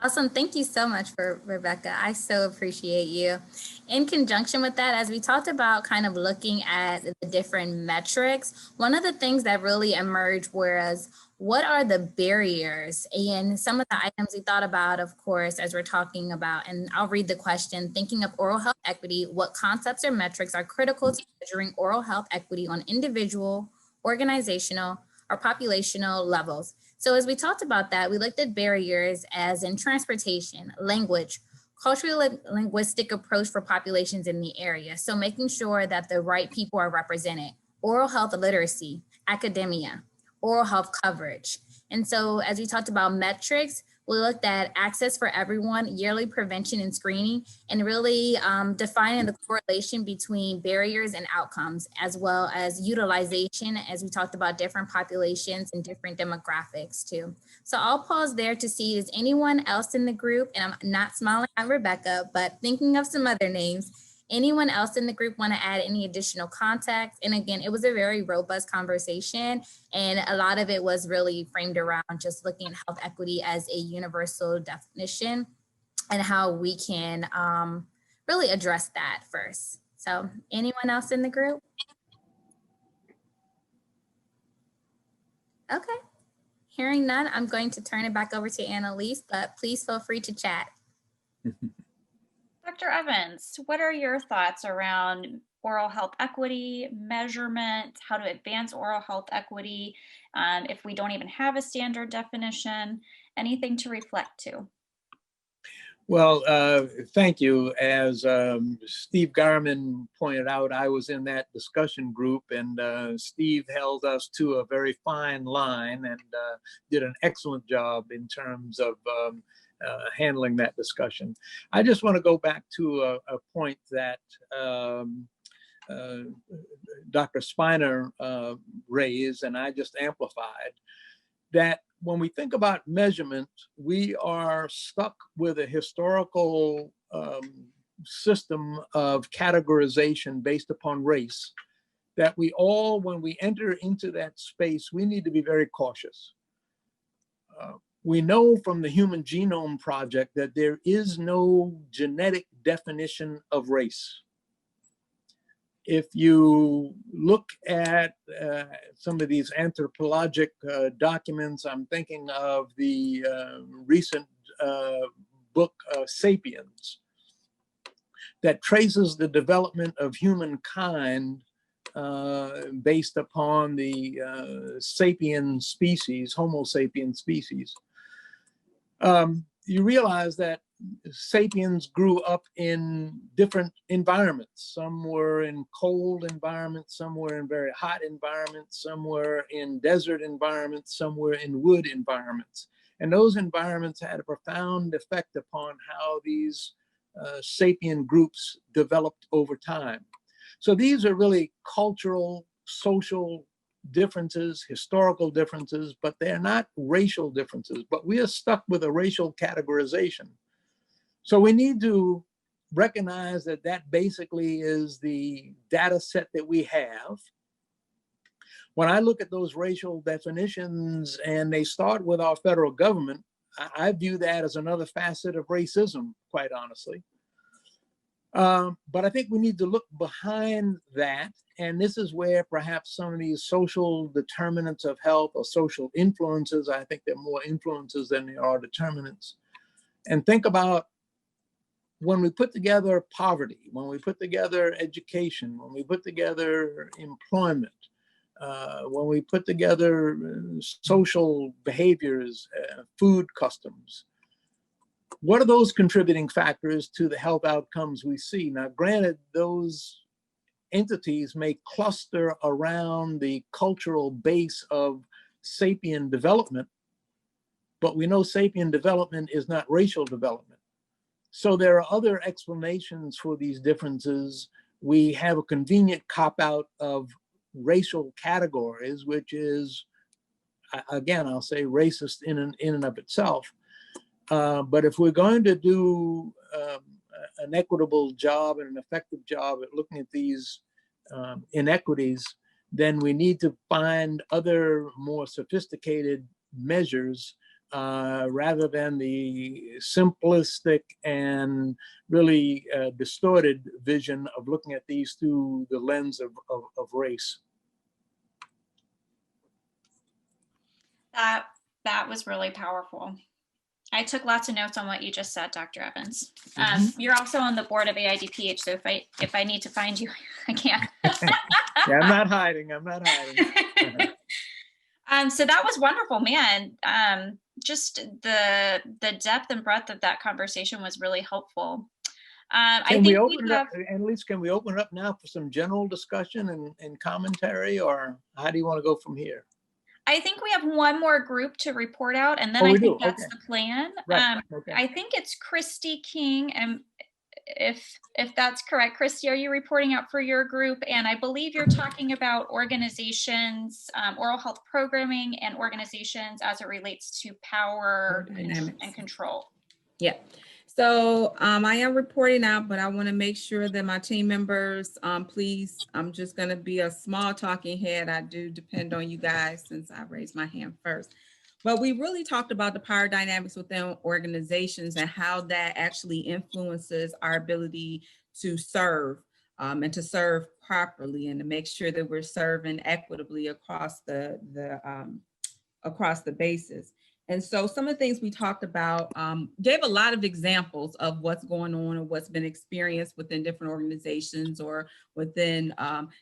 Awesome. Thank you so much for Rebecca. I so appreciate you. In conjunction with that, as we talked about kind of looking at the different metrics, one of the things that really emerged was what are the barriers? And some of the items we thought about, of course, as we're talking about, and I'll read the question, thinking of oral health equity, what concepts or metrics are critical to measuring oral health equity on individual, organizational, or populational levels? So as we talked about that, we looked at barriers as in transportation, language, culturally linguistic approach for populations in the area. So making sure that the right people are represented, oral health literacy, academia, oral health coverage. And so as we talked about metrics, we looked at access for everyone, yearly prevention and screening, and really defining the correlation between barriers and outcomes, as well as utilization, as we talked about different populations and different demographics too. So I'll pause there to see, is anyone else in the group, and I'm not smiling at Rebecca, but thinking of some other names, anyone else in the group want to add any additional context? And again, it was a very robust conversation, and a lot of it was really framed around just looking at health equity as a universal definition and how we can really address that first. So anyone else in the group? Okay, hearing none, I'm going to turn it back over to Annalise, but please feel free to chat. Dr. Evans, what are your thoughts around oral health equity, measurement, how to advance oral health equity, if we don't even have a standard definition, anything to reflect to? Well, thank you. As Steve Garman pointed out, I was in that discussion group, and Steve held us to a very fine line and did an excellent job in terms of handling that discussion. I just want to go back to a point that Dr. Spiner raised, and I just amplified, that when we think about measurement, we are stuck with a historical system of categorization based upon race, that we all, when we enter into that space, we need to be very cautious. We know from the Human Genome Project that there is no genetic definition of race. If you look at some of these anthropologic documents, I'm thinking of the recent book, Sapiens, that traces the development of humankind based upon the sapien species, Homo sapien species. You realize that sapiens grew up in different environments. Some were in cold environments, some were in very hot environments, some were in desert environments, some were in wood environments. And those environments had a profound effect upon how these sapien groups developed over time. So these are really cultural, social differences, historical differences, but they're not racial differences. But we are stuck with a racial categorization. So we need to recognize that that basically is the data set that we have. When I look at those racial definitions and they start with our federal government, I view that as another facet of racism, quite honestly. But I think we need to look behind that. And this is where perhaps some of these social determinants of health or social influences, I think they're more influences than they are determinants. And think about when we put together poverty, when we put together education, when we put together employment, when we put together social behaviors, food customs, what are those contributing factors to the health outcomes we see? Now, granted, those entities may cluster around the cultural base of sapien development, but we know sapien development is not racial development. So there are other explanations for these differences. We have a convenient cop-out of racial categories, which is, again, I'll say racist in and of itself. But if we're going to do an equitable job and an effective job at looking at these inequities, then we need to find other more sophisticated measures rather than the simplistic and really distorted vision of looking at these through the lens of race. That was really powerful. I took lots of notes on what you just said, Dr. Evans. You're also on the board of AIDPH, so if I need to find you, I can. Yeah, I'm not hiding. I'm not hiding. So that was wonderful, man. Just the depth and breadth of that conversation was really helpful. Can we open it up, Annalise, can we open it up now for some general discussion and commentary, or how do you want to go from here? I think we have one more group to report out, and then I think that's the plan. Right. I think it's Christy King, and if that's correct, Christy, are you reporting out for your group? And I believe you're talking about organizations, oral health programming, and organizations as it relates to power and control. Yeah. So I am reporting out, but I want to make sure that my team members, please, I'm just going to be a small talking head. I do depend on you guys since I raised my hand first. But we really talked about the power dynamics within organizations and how that actually influences our ability to serve and to serve properly and to make sure that we're serving equitably across the bases. And so some of the things we talked about gave a lot of examples of what's going on or what's been experienced within different organizations or within,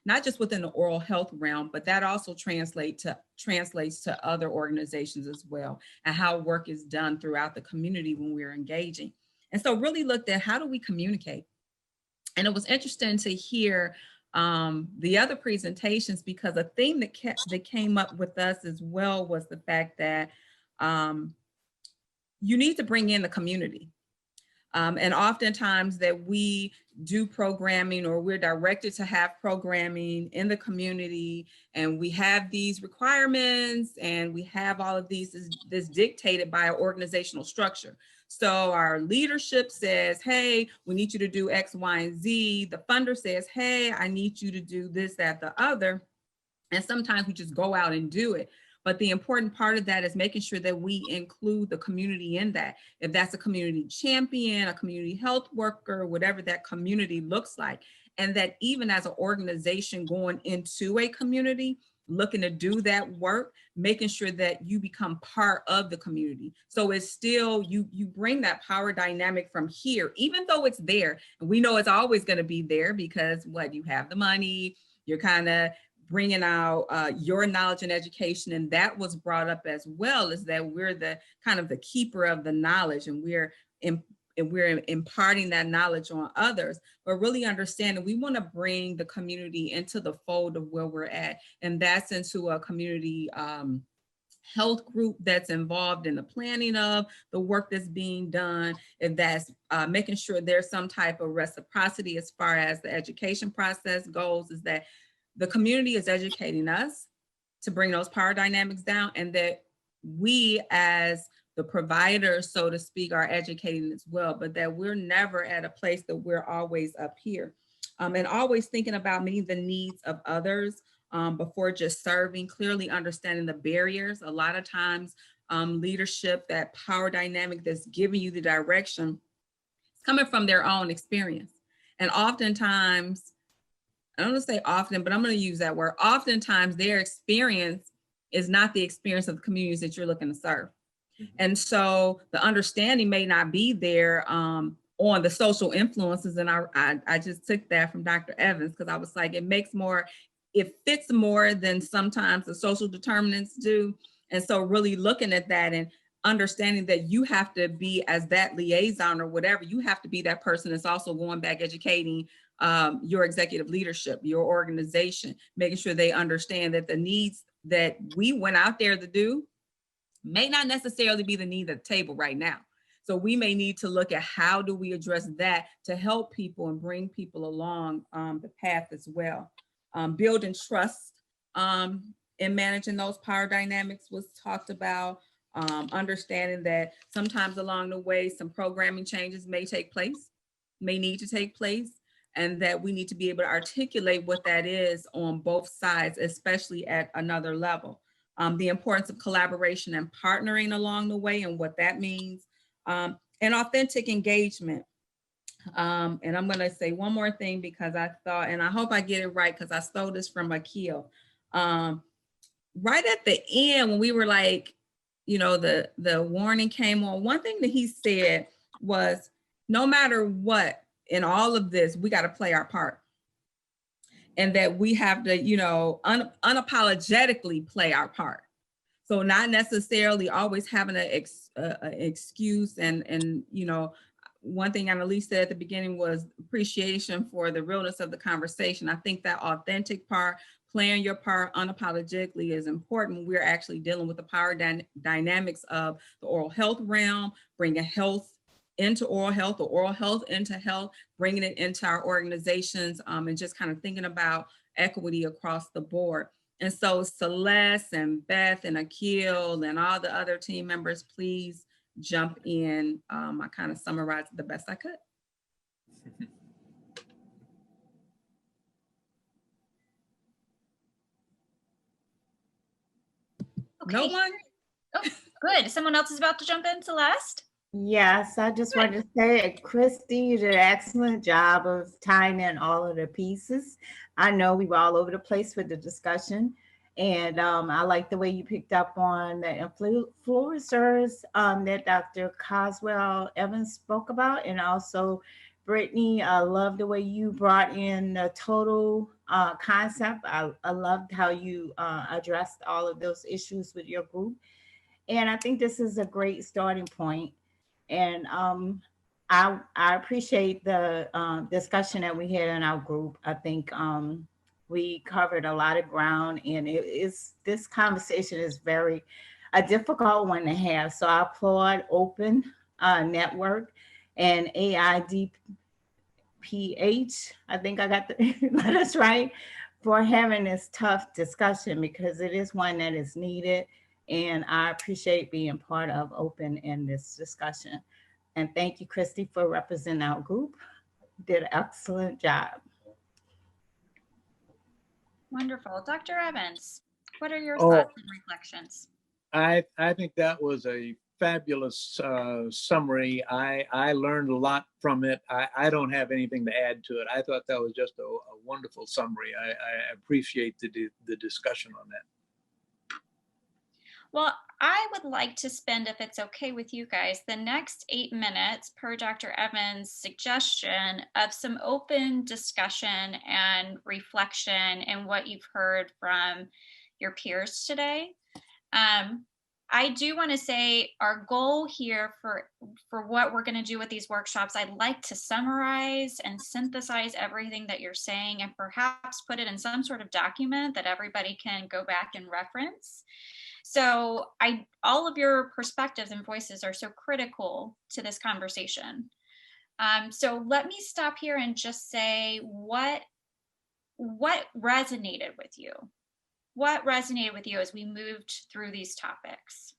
not just within the oral health realm, but that also translates to other organizations as well, and how work is done throughout the community when we're engaging. And so really looked at how do we communicate? And it was interesting to hear the other presentations, because a theme that came up with us as well was the fact that you need to bring in the community. And oftentimes that we do programming or we're directed to have programming in the community, and we have these requirements and we have all of this dictated by our organizational structure. So our leadership says, hey, we need you to do X, Y, and Z. The funder says, hey, I need you to do this, that, the other. And sometimes we just go out and do it. But the important part of that is making sure that we include the community in that. If that's a community champion, a community health worker, whatever that community looks like. And that even as an organization going into a community, looking to do that work, making sure that you become part of the community. So it's still, you bring that power dynamic from here, even though it's there. And we know it's always going to be there because you have the money, you're kind of bringing out your knowledge and education. And that was brought up as well, is that we're the kind of the keeper of the knowledge, and we're imparting that knowledge on others, but really understanding we want to bring the community into the fold of where we're at. And that's into a community health group that's involved in the planning of the work that's being done. And that's making sure there's some type of reciprocity as far as the education process goes, is that the community is educating us to bring those power dynamics down, and that we as the providers, so to speak, are educating as well, but that we're never at a place that we're always up here. And always thinking about meeting the needs of others before just serving, clearly understanding the barriers. A lot of times leadership, that power dynamic that's giving you the direction, is coming from their own experience. And oftentimes, I don't want to say often, but I'm going to use that word. Oftentimes their experience is not the experience of the communities that you're looking to serve. Mm-hmm. And so the understanding may not be there on the social influences. And I just took that from Dr. Evans, because I was like, it fits more than sometimes the social determinants do. And so really looking at that and understanding that you have to be, as that liaison or whatever, you have to be that person that's also going back educating your executive leadership, your organization, making sure they understand that the needs that we went out there to do may not necessarily be the need at the table right now. So we may need to look at how do we address that to help people and bring people along the path as well. Building trust in managing those power dynamics was talked about. Understanding that sometimes along the way, some programming changes may need to take place, and that we need to be able to articulate what that is on both sides, especially at another level. the importance of collaboration and partnering along the way and what that means, and authentic engagement. And I'm gonna say one more thing because I thought, and I hope I get it right because I stole this from Akil. Right at the end when we were like, you know, the warning came on, one thing that he said was, no matter what, in all of this, we got to play our part. And that we have to, you know, unapologetically play our part. So not necessarily always having an excuse. And, you know, one thing Annalise said at the beginning was appreciation for the realness of the conversation. I think that authentic part, playing your part unapologetically is important. We're actually dealing with the power dynamics of the oral health realm, bringing health into oral health or oral health into health, bringing it into our organizations, and just kind of thinking about equity across the board. And so Celeste and Beth and Akil and all the other team members, please jump in. I kind of summarized it the best I could. Okay. No one? Oh, good. Someone else is about to jump in, Celeste? Yes, I just wanted to say, Christy, you did an excellent job of tying in all of the pieces. I know we were all over the place with the discussion, and I like the way you picked up on the influencers that Dr. Caswell Evans spoke about, and also Brittany, I love the way you brought in the total concept. I loved how you addressed all of those issues with your group. And I think this is a great starting point. And I appreciate the discussion that we had in our group. I think we covered a lot of ground, and this conversation is a difficult one to have. So I applaud Open Network and AIDPH, I think I got the letters right, for having this tough discussion, because it is one that is needed. And I appreciate being part of Open in this discussion. And thank you, Christy, for representing our group. Did an excellent job. Wonderful. Dr. Evans, what are your thoughts and reflections? I think that was a fabulous summary. I learned a lot from it. I don't have anything to add to it. I thought that was just a wonderful summary. I appreciate the discussion on that. Well, I would like to spend, if it's okay with you guys, the next 8 minutes per Dr. Evans' suggestion of some open discussion and reflection and what you've heard from your peers today. I do want to say our goal here for what we're going to do with these workshops, I'd like to summarize and synthesize everything that you're saying and perhaps put it in some sort of document that everybody can go back and reference. So all of your perspectives and voices are so critical to this conversation. So let me stop here and just say what resonated with you? What resonated with you as we moved through these topics?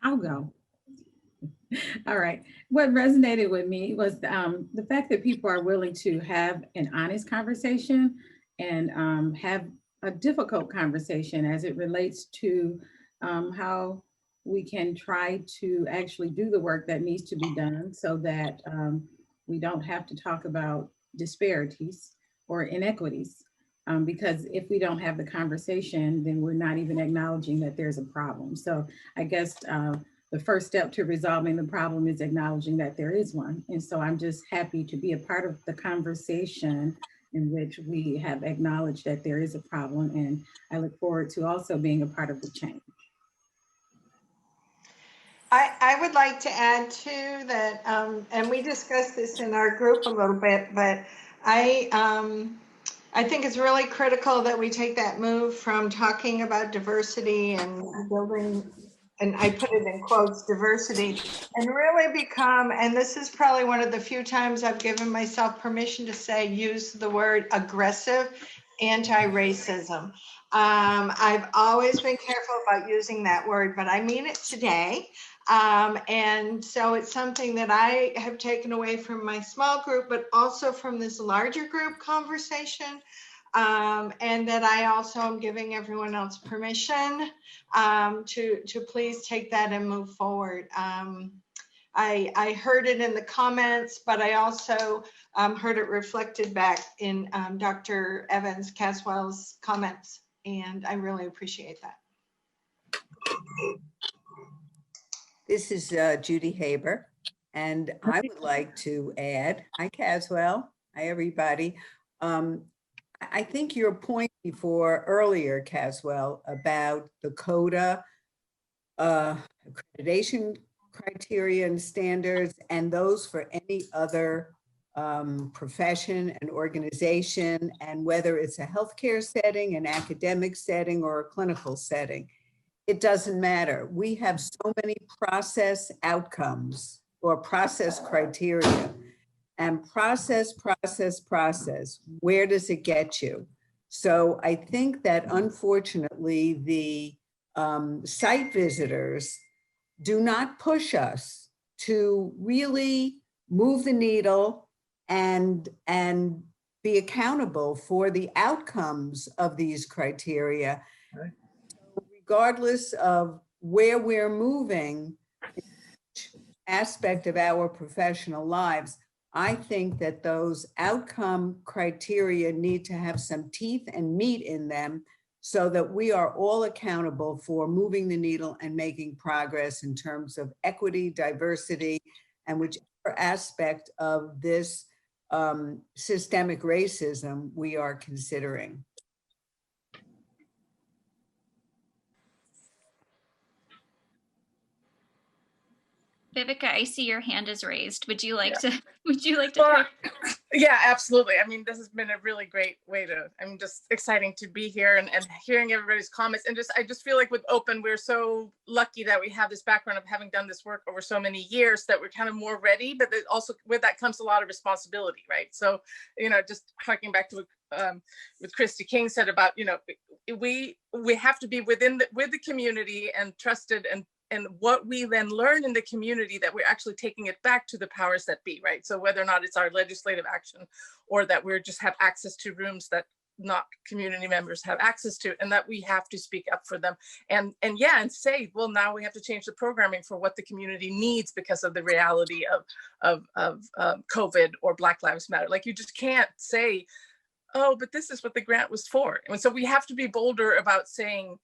I'll go. All right. What resonated with me was the fact that people are willing to have an honest conversation and have a difficult conversation as it relates to how we can try to actually do the work that needs to be done so that we don't have to talk about disparities or inequities. Because if we don't have the conversation, then we're not even acknowledging that there's a problem. So I guess the first step to resolving the problem is acknowledging that there is one. And so I'm just happy to be a part of the conversation in which we have acknowledged that there is a problem. And I look forward to also being a part of the change. I would like to add too that, and we discussed this in our group a little bit, but I think it's really critical that we take that move from talking about diversity and building, and I put it in quotes, diversity, and really become, and this is probably one of the few times I've given myself permission to say, use the word aggressive anti-racism. I've always been careful about using that word, but I mean it today. And so it's something that I have taken away from my small group, but also from this larger group conversation. And that I also am giving everyone else permission to please take that and move forward. I heard it in the comments, but I also heard it reflected back in Dr. Evans Caswell's comments, and I really appreciate that. This is Judy Haber, and I would like to add, hi Caswell, hi everybody. I think your point before earlier, Caswell, about the CODA accreditation criteria and standards, and those for any other profession and organization, and whether it's a healthcare setting, an academic setting, or a clinical setting. It doesn't matter. We have so many process outcomes or process criteria, and process, where does it get you? So I think that unfortunately the site visitors do not push us to really move the needle and be accountable for the outcomes of these criteria. Right. Regardless of where we're moving, each aspect of our professional lives, I think that those outcome criteria need to have some teeth and meat in them so that we are all accountable for moving the needle and making progress in terms of equity, diversity, and whichever aspect of this systemic racism we are considering. Vivica, I see your hand is raised. Would you like to? Well, yeah, absolutely. I mean, this has been a really great way to. I'm just exciting to be here and hearing everybody's comments, and I just feel like with Open, we're so lucky that we have this background of having done this work over so many years that we're kind of more ready. But also with that comes a lot of responsibility, right? So, just harking back to what Christy King said about, we have to be with the community and trusted and what we then learn in the community, that we're actually taking it back to the powers that be, right? So whether or not it's our legislative action or that we just have access to rooms that not community members have access to, and that we have to speak up for them and say, well, now we have to change the programming for what the community needs because of the reality of COVID or Black Lives Matter. Like, you just can't say, oh, but this is what the grant was for. And so we have to be bolder about saying,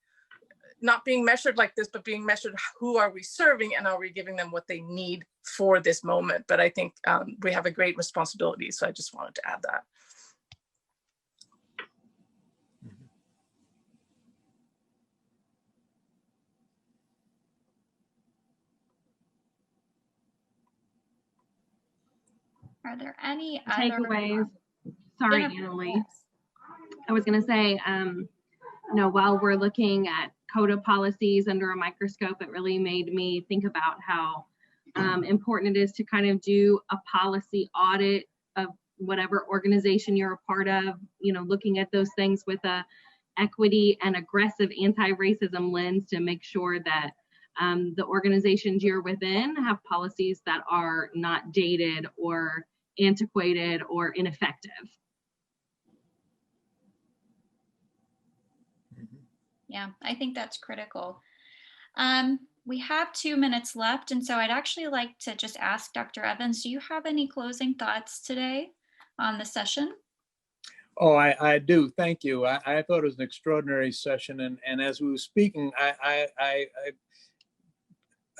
not being measured like this, but being measured, who are we serving and are we giving them what they need for this moment? But I think we have a great responsibility. So I just wanted to add that. Are there any takeaways? Sorry, Annalise. I was going to say, while we're looking at CODA policies under a microscope, it really made me think about how important it is to kind of do a policy audit of whatever organization you're a part of, looking at those things with a equity and aggressive anti-racism lens to make sure that the organizations you're within have policies that are not dated or antiquated or ineffective. Yeah, I think that's critical. We have 2 minutes left, and so I'd actually like to just ask Dr. Evans, do you have any closing thoughts today on the session? Oh, I do. Thank you. I thought it was an extraordinary session, and as we were speaking, a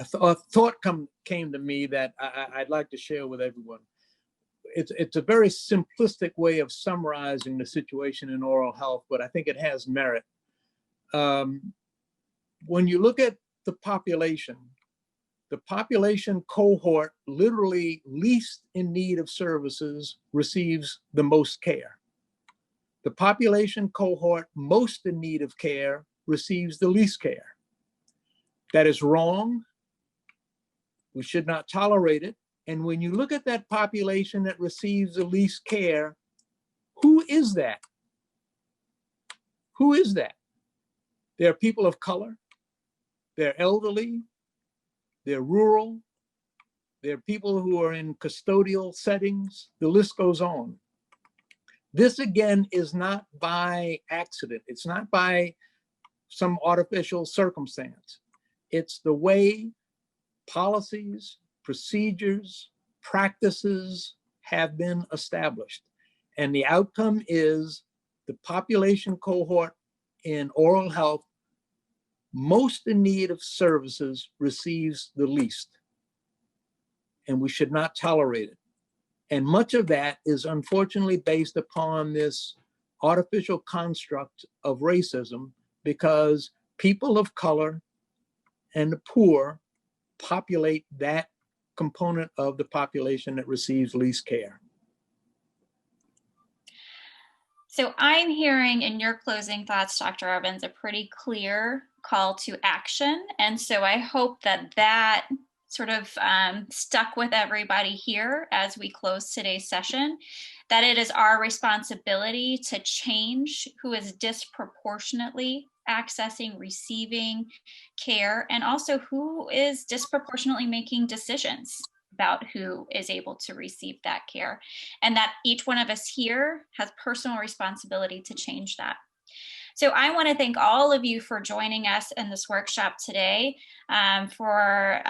thought came to me that I'd like to share with everyone. It's a very simplistic way of summarizing the situation in oral health, but I think it has merit. When you look at the population cohort literally least in need of services receives the most care. The population cohort most in need of care receives the least care. That is wrong. We should not tolerate it. And when you look at that population that receives the least care, who is that? Who is that? They're people of color, they're elderly, they're rural, they're people who are in custodial settings, the list goes on. This again is not by accident. It's not by some artificial circumstance. It's the way policies, procedures, practices have been established. And the outcome is the population cohort in oral health most in need of services receives the least. And we should not tolerate it. And much of that is unfortunately based upon this artificial construct of racism, because people of color and the poor populate that component of the population that receives least care. So I'm hearing in your closing thoughts, Dr. Evans, a pretty clear call to action. And so I hope that that sort of stuck with everybody here as we close today's session, that it is our responsibility to change who is disproportionately accessing, receiving care, and also who is disproportionately making decisions about who is able to receive that care, and that each one of us here has personal responsibility to change that. So I want to thank all of you for joining us in this workshop today, for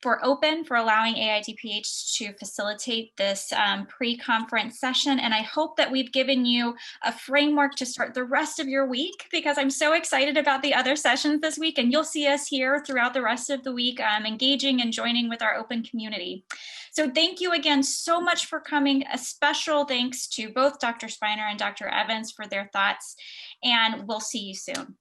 allowing AIDPH to facilitate this pre-conference session. And I hope that we've given you a framework to start the rest of your week, because I'm so excited about the other sessions this week. And you'll see us here throughout the rest of the week, engaging and joining with our open community. So thank you again so much for coming. A special thanks to both Dr. Spiner and Dr. Evans for their thoughts. And we'll see you soon.